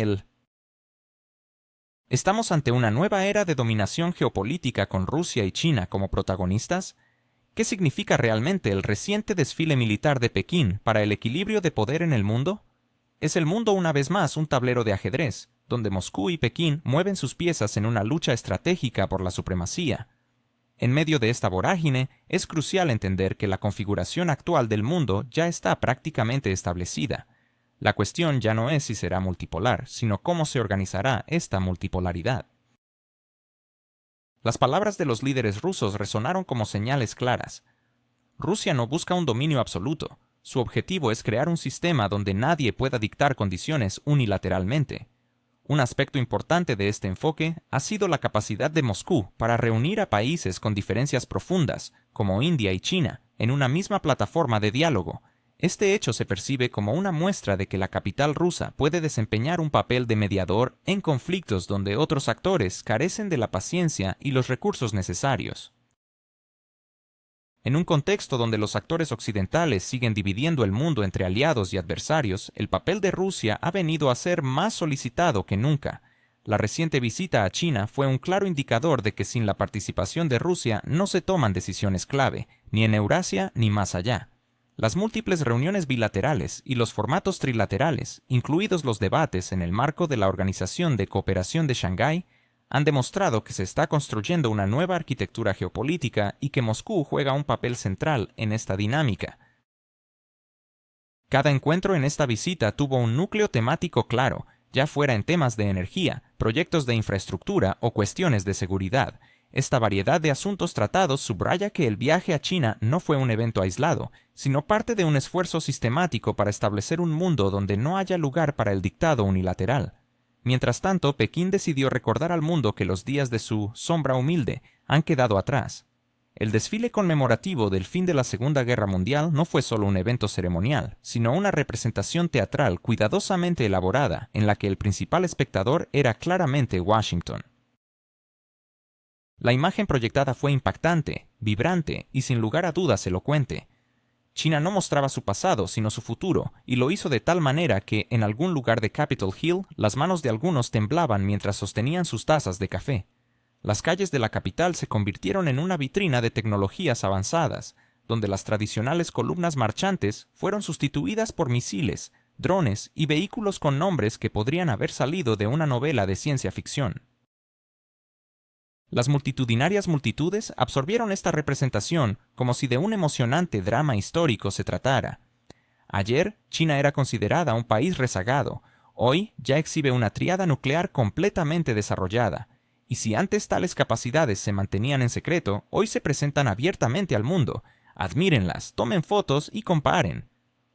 ¿Estamos ante una nueva era de dominación geopolítica con Rusia y China como protagonistas? ¿Qué significa realmente el reciente desfile militar de Pekín para el equilibrio de poder en el mundo? ¿Es el mundo una vez más un tablero de ajedrez, donde Moscú y Pekín mueven sus piezas en una lucha estratégica por la supremacía? En medio de esta vorágine, es crucial entender que la configuración actual del mundo ya está prácticamente establecida. La cuestión ya no es si será multipolar, sino cómo se organizará esta multipolaridad. Las palabras de los líderes rusos resonaron como señales claras. Rusia no busca un dominio absoluto. Su objetivo es crear un sistema donde nadie pueda dictar condiciones unilateralmente. Un aspecto importante de este enfoque ha sido la capacidad de Moscú para reunir a países con diferencias profundas, como India y China, en una misma plataforma de diálogo. Este hecho se percibe como una muestra de que la capital rusa puede desempeñar un papel de mediador en conflictos donde otros actores carecen de la paciencia y los recursos necesarios. En un contexto donde los actores occidentales siguen dividiendo el mundo entre aliados y adversarios, el papel de Rusia ha venido a ser más solicitado que nunca. La reciente visita a China fue un claro indicador de que sin la participación de Rusia no se toman decisiones clave, ni en Eurasia ni más allá. Las múltiples reuniones bilaterales y los formatos trilaterales, incluidos los debates en el marco de la Organización de Cooperación de Shanghái, han demostrado que se está construyendo una nueva arquitectura geopolítica y que Moscú juega un papel central en esta dinámica. Cada encuentro en esta visita tuvo un núcleo temático claro, ya fuera en temas de energía, proyectos de infraestructura o cuestiones de seguridad. Esta variedad de asuntos tratados subraya que el viaje a China no fue un evento aislado, sino parte de un esfuerzo sistemático para establecer un mundo donde no haya lugar para el dictado unilateral. Mientras tanto, Pekín decidió recordar al mundo que los días de su sombra humilde han quedado atrás. El desfile conmemorativo del fin de la Segunda Guerra Mundial no fue solo un evento ceremonial, sino una representación teatral cuidadosamente elaborada en la que el principal espectador era claramente Washington. La imagen proyectada fue impactante, vibrante y sin lugar a dudas elocuente. China no mostraba su pasado, sino su futuro, y lo hizo de tal manera que, en algún lugar de Capitol Hill, las manos de algunos temblaban mientras sostenían sus tazas de café. Las calles de la capital se convirtieron en una vitrina de tecnologías avanzadas, donde las tradicionales columnas marchantes fueron sustituidas por misiles, drones y vehículos con nombres que podrían haber salido de una novela de ciencia ficción. Las multitudinarias multitudes absorbieron esta representación como si de un emocionante drama histórico se tratara. Ayer, China era considerada un país rezagado. Hoy ya exhibe una tríada nuclear completamente desarrollada. Y si antes tales capacidades se mantenían en secreto, hoy se presentan abiertamente al mundo. Admírenlas, tomen fotos y comparen.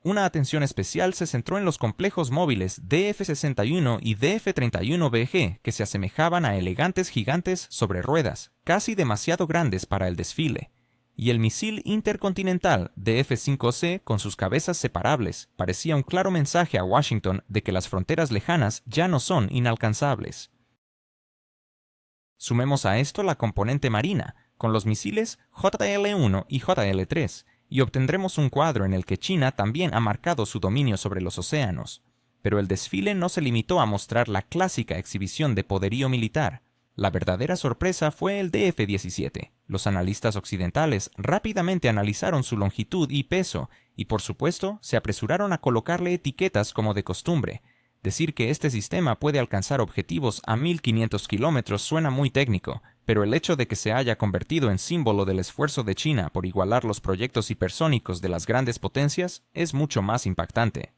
Una atención especial se centró en los complejos móviles DF-61 y DF-31BG, que se asemejaban a elegantes gigantes sobre ruedas, casi demasiado grandes para el desfile, y el misil intercontinental DF-5C, con sus cabezas separables, parecía un claro mensaje a Washington de que las fronteras lejanas ya no son inalcanzables. Sumemos a esto la componente marina, con los misiles JL-1 y JL-3, y obtendremos un cuadro en el que China también ha marcado su dominio sobre los océanos. Pero el desfile no se limitó a mostrar la clásica exhibición de poderío militar. La verdadera sorpresa fue el DF-17. Los analistas occidentales rápidamente analizaron su longitud y peso, y por supuesto se apresuraron a colocarle etiquetas como de costumbre. Decir que este sistema puede alcanzar objetivos a 1500 kilómetros suena muy técnico, pero el hecho de que se haya convertido en símbolo del esfuerzo de China por igualar los proyectos hipersónicos de las grandes potencias es mucho más impactante.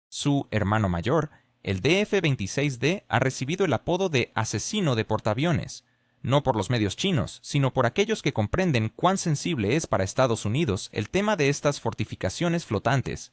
Su hermano mayor, el DF-26D, ha recibido el apodo de asesino de portaaviones. no por los medios chinos, sino por aquellos que comprenden cuán sensible es para Estados Unidos el tema de estas fortificaciones flotantes.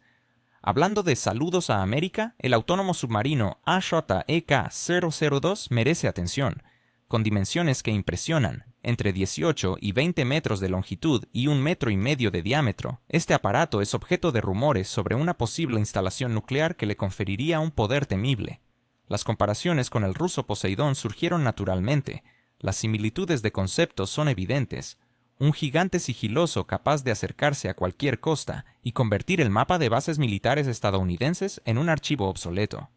Hablando de saludos a América, el autónomo submarino AJEK-002 merece atención. Con dimensiones que impresionan, entre 18 y 20 metros de longitud y 1,5 metros de diámetro, este aparato es objeto de rumores sobre una posible instalación nuclear que le conferiría un poder temible. Las comparaciones con el ruso Poseidón surgieron naturalmente. Las similitudes de conceptos son evidentes. Un gigante sigiloso capaz de acercarse a cualquier costa y convertir el mapa de bases militares estadounidenses en un archivo obsoleto.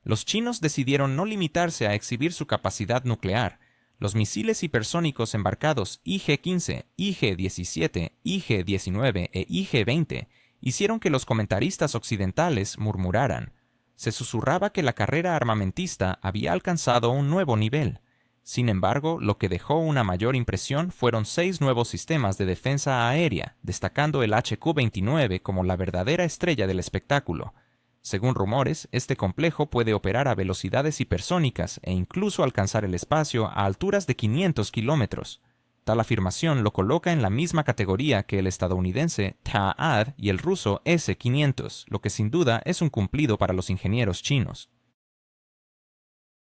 Los chinos decidieron no limitarse a exhibir su capacidad nuclear. Los misiles hipersónicos embarcados IG-15, IG-17, IG-19 e IG-20 hicieron que los comentaristas occidentales murmuraran. Se susurraba que la carrera armamentista había alcanzado un nuevo nivel. Sin embargo, lo que dejó una mayor impresión fueron 6 nuevos sistemas de defensa aérea, destacando el HQ-29 como la verdadera estrella del espectáculo. Según rumores, este complejo puede operar a velocidades hipersónicas e incluso alcanzar el espacio a alturas de 500 kilómetros. Tal afirmación lo coloca en la misma categoría que el estadounidense THAAD y el ruso S-500, lo que sin duda es un cumplido para los ingenieros chinos.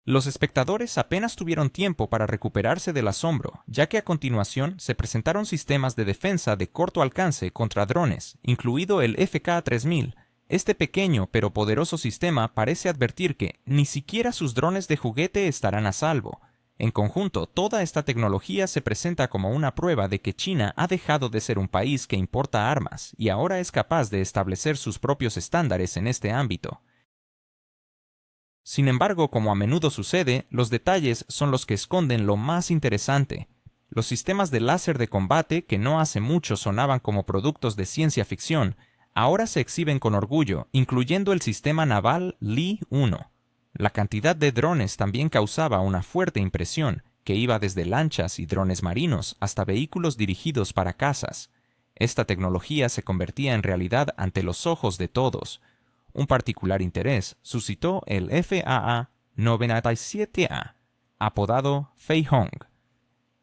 Los espectadores apenas tuvieron tiempo para recuperarse del asombro, ya que a continuación se presentaron sistemas de defensa de corto alcance contra drones, incluido el FK-3000. Este pequeño pero poderoso sistema parece advertir que ni siquiera sus drones de juguete estarán a salvo. En conjunto, toda esta tecnología se presenta como una prueba de que China ha dejado de ser un país que importa armas y ahora es capaz de establecer sus propios estándares en este ámbito. Sin embargo, como a menudo sucede, los detalles son los que esconden lo más interesante. Los sistemas de láser de combate, que no hace mucho sonaban como productos de ciencia ficción, ahora se exhiben con orgullo, incluyendo el sistema naval Li-1. La cantidad de drones también causaba una fuerte impresión, que iba desde lanchas y drones marinos hasta vehículos dirigidos para cazas. Esta tecnología se convertía en realidad ante los ojos de todos. Un particular interés suscitó el FAA-97A, apodado Feihong.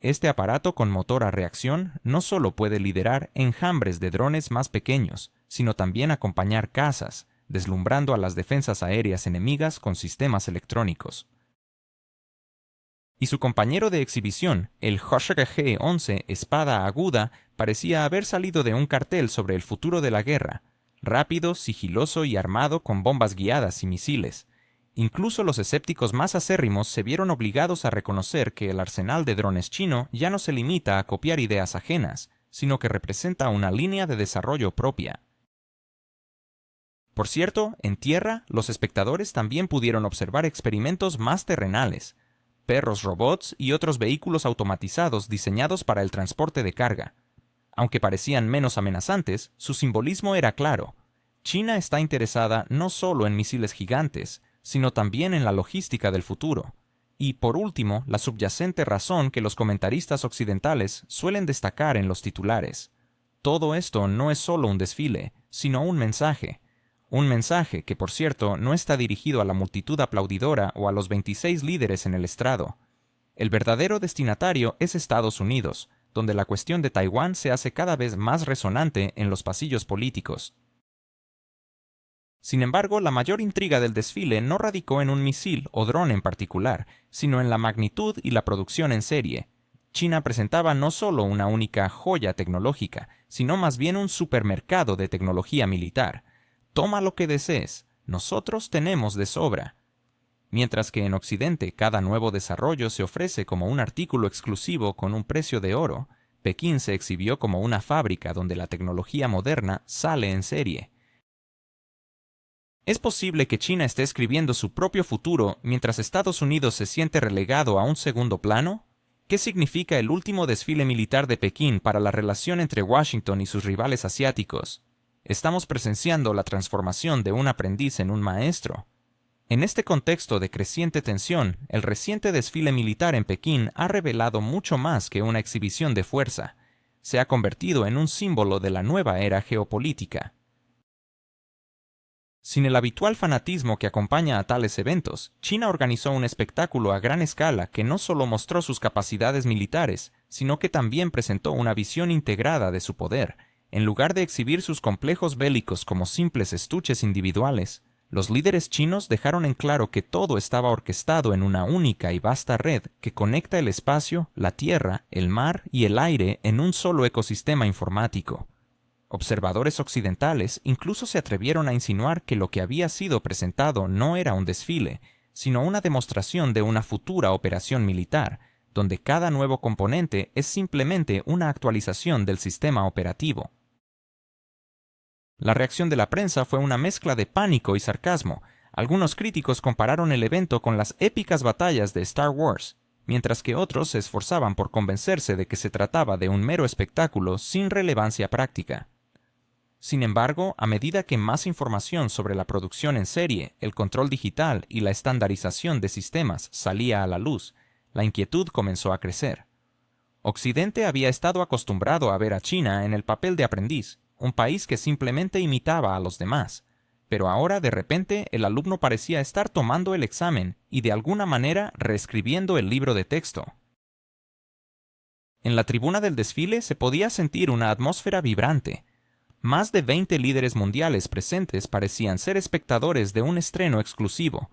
Este aparato con motor a reacción no solo puede liderar enjambres de drones más pequeños, sino también acompañar cazas, deslumbrando a las defensas aéreas enemigas con sistemas electrónicos. Y su compañero de exhibición, el HG-11 Espada Aguda, parecía haber salido de un cartel sobre el futuro de la guerra, rápido, sigiloso y armado con bombas guiadas y misiles. Incluso los escépticos más acérrimos se vieron obligados a reconocer que el arsenal de drones chino ya no se limita a copiar ideas ajenas, sino que representa una línea de desarrollo propia. Por cierto, en tierra, los espectadores también pudieron observar experimentos más terrenales, perros robots y otros vehículos automatizados diseñados para el transporte de carga. Aunque parecían menos amenazantes, su simbolismo era claro. China está interesada no solo en misiles gigantes, sino también en la logística del futuro. Y, por último, la subyacente razón que los comentaristas occidentales suelen destacar en los titulares. Todo esto no es solo un desfile, sino un mensaje. Un mensaje que, por cierto, no está dirigido a la multitud aplaudidora o a los 26 líderes en el estrado. El verdadero destinatario es Estados Unidos, donde la cuestión de Taiwán se hace cada vez más resonante en los pasillos políticos. Sin embargo, la mayor intriga del desfile no radicó en un misil o dron en particular, sino en la magnitud y la producción en serie. China presentaba no solo una única joya tecnológica, sino más bien un supermercado de tecnología militar. Toma lo que desees, nosotros tenemos de sobra. Mientras que en Occidente cada nuevo desarrollo se ofrece como un artículo exclusivo con un precio de oro, Pekín se exhibió como una fábrica donde la tecnología moderna sale en serie. ¿Es posible que China esté escribiendo su propio futuro mientras Estados Unidos se siente relegado a un segundo plano? ¿Qué significa el último desfile militar de Pekín para la relación entre Washington y sus rivales asiáticos? Estamos presenciando la transformación de un aprendiz en un maestro. En este contexto de creciente tensión, el reciente desfile militar en Pekín ha revelado mucho más que una exhibición de fuerza. Se ha convertido en un símbolo de la nueva era geopolítica. Sin el habitual fanatismo que acompaña a tales eventos, China organizó un espectáculo a gran escala que no solo mostró sus capacidades militares, sino que también presentó una visión integrada de su poder. En lugar de exhibir sus complejos bélicos como simples estuches individuales, los líderes chinos dejaron en claro que todo estaba orquestado en una única y vasta red que conecta el espacio, la tierra, el mar y el aire en un solo ecosistema informático. Observadores occidentales incluso se atrevieron a insinuar que lo que había sido presentado no era un desfile, sino una demostración de una futura operación militar, donde cada nuevo componente es simplemente una actualización del sistema operativo. La reacción de la prensa fue una mezcla de pánico y sarcasmo. Algunos críticos compararon el evento con las épicas batallas de Star Wars, mientras que otros se esforzaban por convencerse de que se trataba de un mero espectáculo sin relevancia práctica. Sin embargo, a medida que más información sobre la producción en serie, el control digital y la estandarización de sistemas salía a la luz, la inquietud comenzó a crecer. Occidente había estado acostumbrado a ver a China en el papel de aprendiz, un país que simplemente imitaba a los demás, pero ahora de repente el alumno parecía estar tomando el examen y de alguna manera reescribiendo el libro de texto. En la tribuna del desfile se podía sentir una atmósfera vibrante. Más de 20 líderes mundiales presentes parecían ser espectadores de un estreno exclusivo.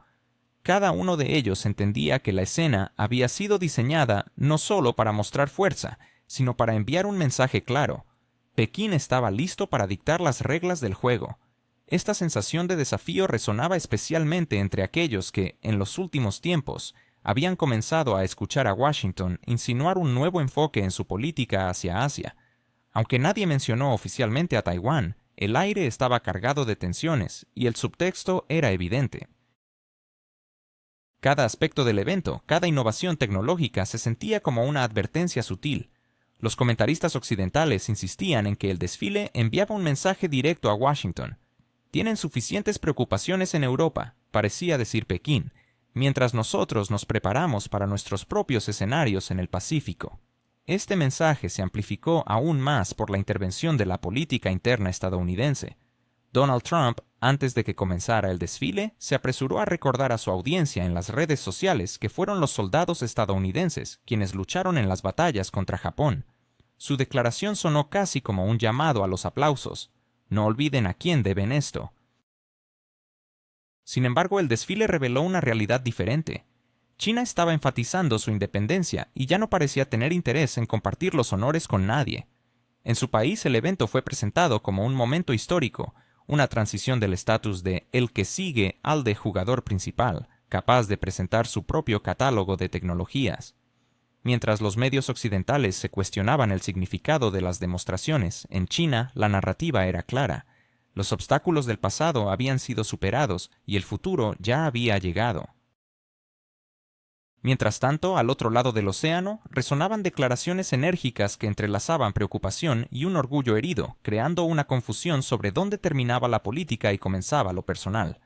Cada uno de ellos entendía que la escena había sido diseñada no solo para mostrar fuerza, sino para enviar un mensaje claro. Pekín estaba listo para dictar las reglas del juego. Esta sensación de desafío resonaba especialmente entre aquellos que, en los últimos tiempos, habían comenzado a escuchar a Washington insinuar un nuevo enfoque en su política hacia Asia. Aunque nadie mencionó oficialmente a Taiwán, el aire estaba cargado de tensiones y el subtexto era evidente. Cada aspecto del evento, cada innovación tecnológica se sentía como una advertencia sutil. Los comentaristas occidentales insistían en que el desfile enviaba un mensaje directo a Washington. Tienen suficientes preocupaciones en Europa, parecía decir Pekín, mientras nosotros nos preparamos para nuestros propios escenarios en el Pacífico. Este mensaje se amplificó aún más por la intervención de la política interna estadounidense. Donald Trump, antes de que comenzara el desfile, se apresuró a recordar a su audiencia en las redes sociales que fueron los soldados estadounidenses quienes lucharon en las batallas contra Japón. Su declaración sonó casi como un llamado a los aplausos. No olviden a quién deben esto. Sin embargo, el desfile reveló una realidad diferente. China estaba enfatizando su independencia y ya no parecía tener interés en compartir los honores con nadie. En su país el evento fue presentado como un momento histórico, una transición del estatus de el que sigue al de jugador principal, capaz de presentar su propio catálogo de tecnologías. Mientras los medios occidentales se cuestionaban el significado de las demostraciones, en China la narrativa era clara. Los obstáculos del pasado habían sido superados y el futuro ya había llegado. Mientras tanto, al otro lado del océano, resonaban declaraciones enérgicas que entrelazaban preocupación y un orgullo herido, creando una confusión sobre dónde terminaba la política y comenzaba lo personal.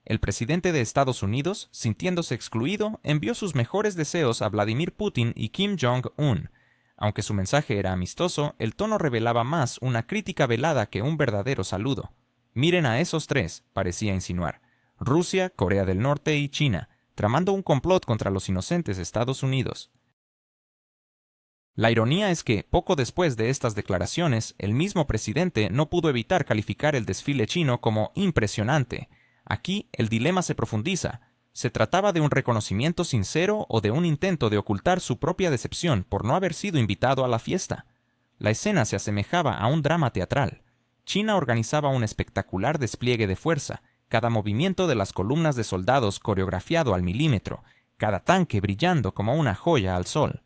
El presidente de Estados Unidos, sintiéndose excluido, envió sus mejores deseos a Vladimir Putin y Kim Jong-un. Aunque su mensaje era amistoso, el tono revelaba más una crítica velada que un verdadero saludo. Miren a esos tres, parecía insinuar: Rusia, Corea del Norte y China, tramando un complot contra los inocentes Estados Unidos. La ironía es que, poco después de estas declaraciones, el mismo presidente no pudo evitar calificar el desfile chino como impresionante. Aquí el dilema se profundiza. ¿Se trataba de un reconocimiento sincero o de un intento de ocultar su propia decepción por no haber sido invitado a la fiesta? La escena se asemejaba a un drama teatral. China organizaba un espectacular despliegue de fuerza, cada movimiento de las columnas de soldados coreografiado al milímetro, cada tanque brillando como una joya al sol.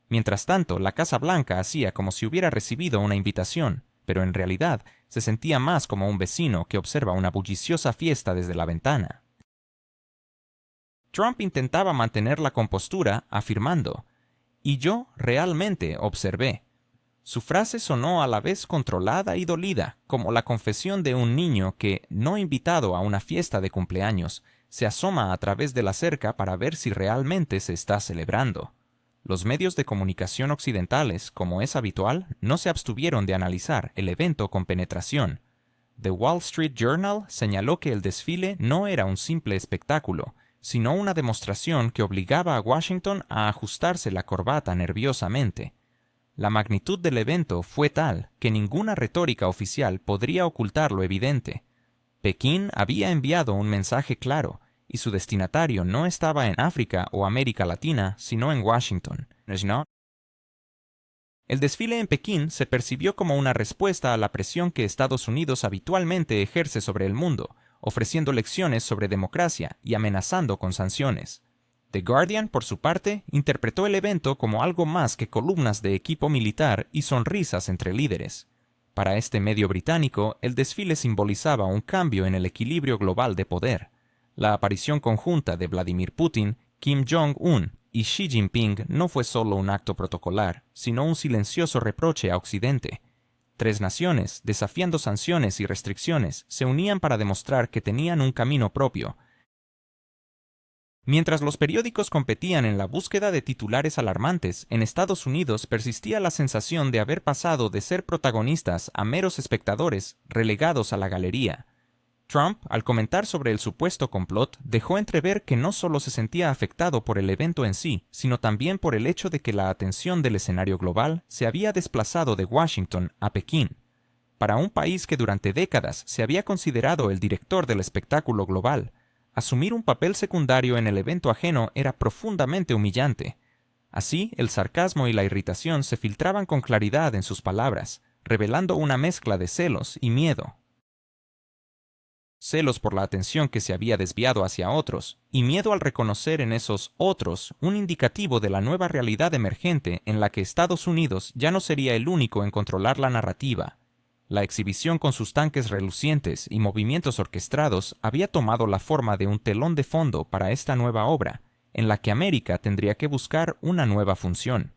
Mientras tanto, la Casa Blanca hacía como si hubiera recibido una invitación, pero en realidad se sentía más como un vecino que observa una bulliciosa fiesta desde la ventana. Trump intentaba mantener la compostura, afirmando: «Y yo realmente observé». Su frase sonó a la vez controlada y dolida, como la confesión de un niño que, no invitado a una fiesta de cumpleaños, se asoma a través de la cerca para ver si realmente se está celebrando. Los medios de comunicación occidentales, como es habitual, no se abstuvieron de analizar el evento con penetración. The Wall Street Journal señaló que el desfile no era un simple espectáculo, sino una demostración que obligaba a Washington a ajustarse la corbata nerviosamente. La magnitud del evento fue tal que ninguna retórica oficial podría ocultar lo evidente. Pekín había enviado un mensaje claro, y su destinatario no estaba en África o América Latina, sino en Washington. ¿No? El desfile en Pekín se percibió como una respuesta a la presión que Estados Unidos habitualmente ejerce sobre el mundo, ofreciendo lecciones sobre democracia y amenazando con sanciones. The Guardian, por su parte, interpretó el evento como algo más que columnas de equipo militar y sonrisas entre líderes. Para este medio británico, el desfile simbolizaba un cambio en el equilibrio global de poder. La aparición conjunta de Vladimir Putin, Kim Jong-un y Xi Jinping no fue solo un acto protocolar, sino un silencioso reproche a Occidente. Tres naciones, desafiando sanciones y restricciones, se unían para demostrar que tenían un camino propio. Mientras los periódicos competían en la búsqueda de titulares alarmantes, en Estados Unidos persistía la sensación de haber pasado de ser protagonistas a meros espectadores relegados a la galería. Trump, al comentar sobre el supuesto complot, dejó entrever que no solo se sentía afectado por el evento en sí, sino también por el hecho de que la atención del escenario global se había desplazado de Washington a Pekín. Para un país que durante décadas se había considerado el director del espectáculo global, asumir un papel secundario en el evento ajeno era profundamente humillante. Así, el sarcasmo y la irritación se filtraban con claridad en sus palabras, revelando una mezcla de celos y miedo. Celos por la atención que se había desviado hacia otros, y miedo al reconocer en esos otros un indicativo de la nueva realidad emergente en la que Estados Unidos ya no sería el único en controlar la narrativa. La exhibición con sus tanques relucientes y movimientos orquestados había tomado la forma de un telón de fondo para esta nueva obra, en la que América tendría que buscar una nueva función.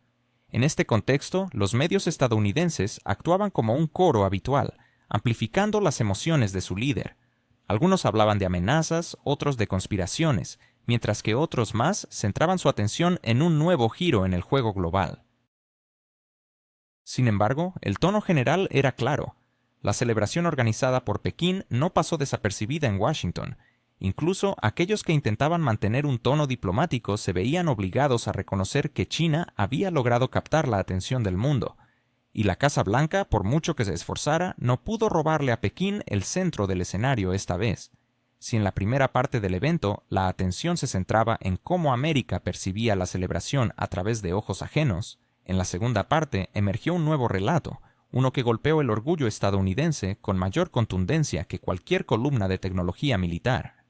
En este contexto, los medios estadounidenses actuaban como un coro habitual, amplificando las emociones de su líder. Algunos hablaban de amenazas, otros de conspiraciones, mientras que otros más centraban su atención en un nuevo giro en el juego global. Sin embargo, el tono general era claro. La celebración organizada por Pekín no pasó desapercibida en Washington. Incluso aquellos que intentaban mantener un tono diplomático se veían obligados a reconocer que China había logrado captar la atención del mundo. Y la Casa Blanca, por mucho que se esforzara, no pudo robarle a Pekín el centro del escenario esta vez. Si en la primera parte del evento la atención se centraba en cómo América percibía la celebración a través de ojos ajenos, en la segunda parte emergió un nuevo relato, uno que golpeó el orgullo estadounidense con mayor contundencia que cualquier columna de tecnología militar.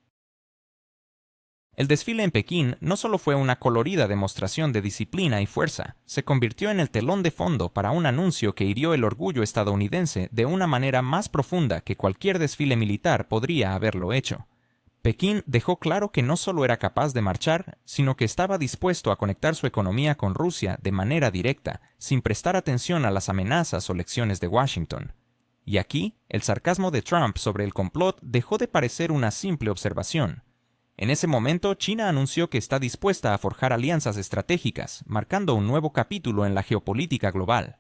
El desfile en Pekín no solo fue una colorida demostración de disciplina y fuerza, se convirtió en el telón de fondo para un anuncio que hirió el orgullo estadounidense de una manera más profunda que cualquier desfile militar podría haberlo hecho. Pekín dejó claro que no solo era capaz de marchar, sino que estaba dispuesto a conectar su economía con Rusia de manera directa, sin prestar atención a las amenazas o lecciones de Washington. Y aquí, el sarcasmo de Trump sobre el complot dejó de parecer una simple observación. En ese momento, China anunció que está dispuesta a forjar alianzas estratégicas, marcando un nuevo capítulo en la geopolítica global.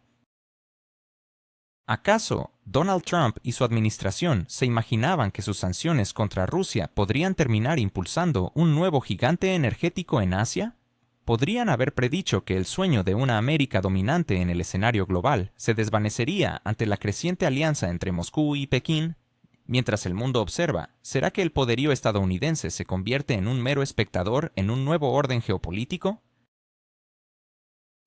¿Acaso Donald Trump y su administración se imaginaban que sus sanciones contra Rusia podrían terminar impulsando un nuevo gigante energético en Asia? ¿Podrían haber predicho que el sueño de una América dominante en el escenario global se desvanecería ante la creciente alianza entre Moscú y Pekín? Mientras el mundo observa, ¿será que el poderío estadounidense se convierte en un mero espectador en un nuevo orden geopolítico?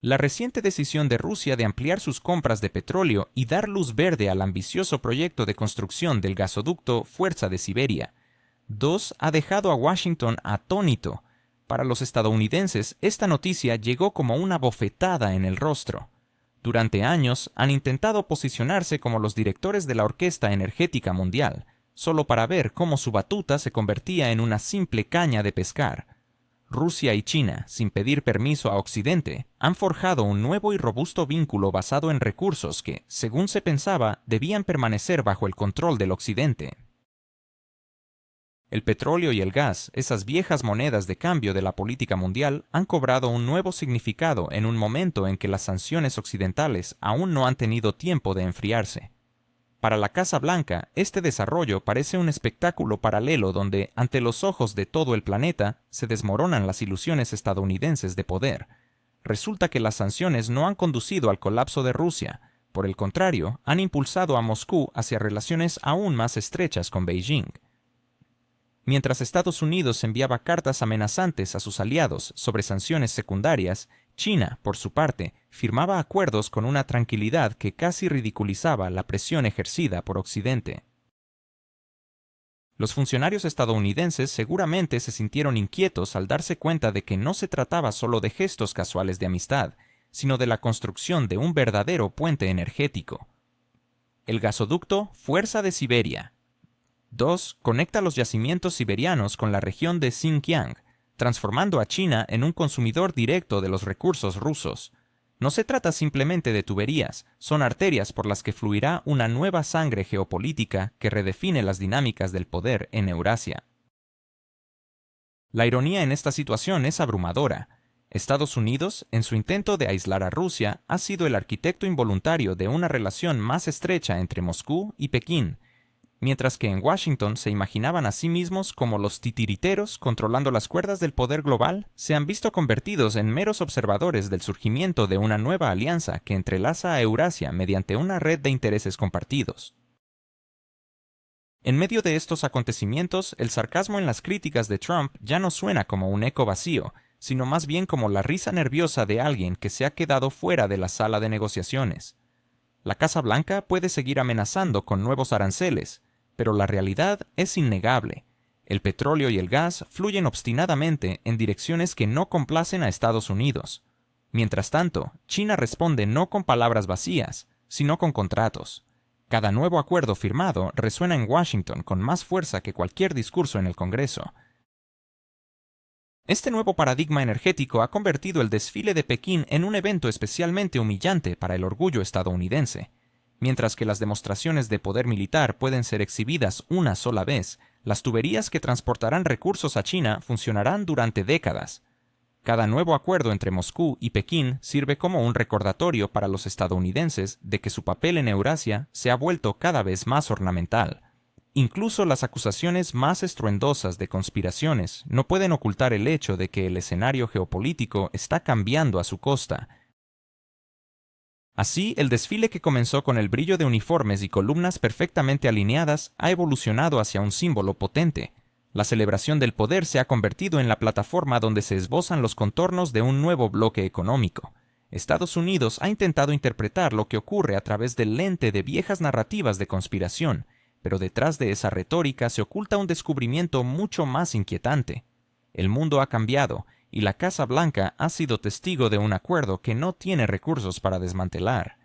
La reciente decisión de Rusia de ampliar sus compras de petróleo y dar luz verde al ambicioso proyecto de construcción del gasoducto Fuerza de Siberia 2 ha dejado a Washington atónito. Para los estadounidenses, esta noticia llegó como una bofetada en el rostro. Durante años han intentado posicionarse como los directores de la Orquesta Energética Mundial, solo para ver cómo su batuta se convertía en una simple caña de pescar. Rusia y China, sin pedir permiso a Occidente, han forjado un nuevo y robusto vínculo basado en recursos que, según se pensaba, debían permanecer bajo el control del Occidente. El petróleo y el gas, esas viejas monedas de cambio de la política mundial, han cobrado un nuevo significado en un momento en que las sanciones occidentales aún no han tenido tiempo de enfriarse. Para la Casa Blanca, este desarrollo parece un espectáculo paralelo donde, ante los ojos de todo el planeta, se desmoronan las ilusiones estadounidenses de poder. Resulta que las sanciones no han conducido al colapso de Rusia. Por el contrario, han impulsado a Moscú hacia relaciones aún más estrechas con Beijing. Mientras Estados Unidos enviaba cartas amenazantes a sus aliados sobre sanciones secundarias, China, por su parte, firmaba acuerdos con una tranquilidad que casi ridiculizaba la presión ejercida por Occidente. Los funcionarios estadounidenses seguramente se sintieron inquietos al darse cuenta de que no se trataba solo de gestos casuales de amistad, sino de la construcción de un verdadero puente energético. El gasoducto Fuerza de Siberia. 2. Conecta los yacimientos siberianos con la región de Xinjiang, transformando a China en un consumidor directo de los recursos rusos. No se trata simplemente de tuberías, son arterias por las que fluirá una nueva sangre geopolítica que redefine las dinámicas del poder en Eurasia. La ironía en esta situación es abrumadora. Estados Unidos, en su intento de aislar a Rusia, ha sido el arquitecto involuntario de una relación más estrecha entre Moscú y Pekín, mientras que en Washington se imaginaban a sí mismos como los titiriteros controlando las cuerdas del poder global, se han visto convertidos en meros observadores del surgimiento de una nueva alianza que entrelaza a Eurasia mediante una red de intereses compartidos. En medio de estos acontecimientos, el sarcasmo en las críticas de Trump ya no suena como un eco vacío, sino más bien como la risa nerviosa de alguien que se ha quedado fuera de la sala de negociaciones. La Casa Blanca puede seguir amenazando con nuevos aranceles, pero la realidad es innegable. El petróleo y el gas fluyen obstinadamente en direcciones que no complacen a Estados Unidos. Mientras tanto, China responde no con palabras vacías, sino con contratos. Cada nuevo acuerdo firmado resuena en Washington con más fuerza que cualquier discurso en el Congreso. Este nuevo paradigma energético ha convertido el desfile de Pekín en un evento especialmente humillante para el orgullo estadounidense. Mientras que las demostraciones de poder militar pueden ser exhibidas una sola vez, las tuberías que transportarán recursos a China funcionarán durante décadas. Cada nuevo acuerdo entre Moscú y Pekín sirve como un recordatorio para los estadounidenses de que su papel en Eurasia se ha vuelto cada vez más ornamental. Incluso las acusaciones más estruendosas de conspiraciones no pueden ocultar el hecho de que el escenario geopolítico está cambiando a su costa. Así, el desfile que comenzó con el brillo de uniformes y columnas perfectamente alineadas ha evolucionado hacia un símbolo potente. La celebración del poder se ha convertido en la plataforma donde se esbozan los contornos de un nuevo bloque económico. Estados Unidos ha intentado interpretar lo que ocurre a través del lente de viejas narrativas de conspiración, pero detrás de esa retórica se oculta un descubrimiento mucho más inquietante. El mundo ha cambiado, y la Casa Blanca ha sido testigo de un acuerdo que no tiene recursos para desmantelar.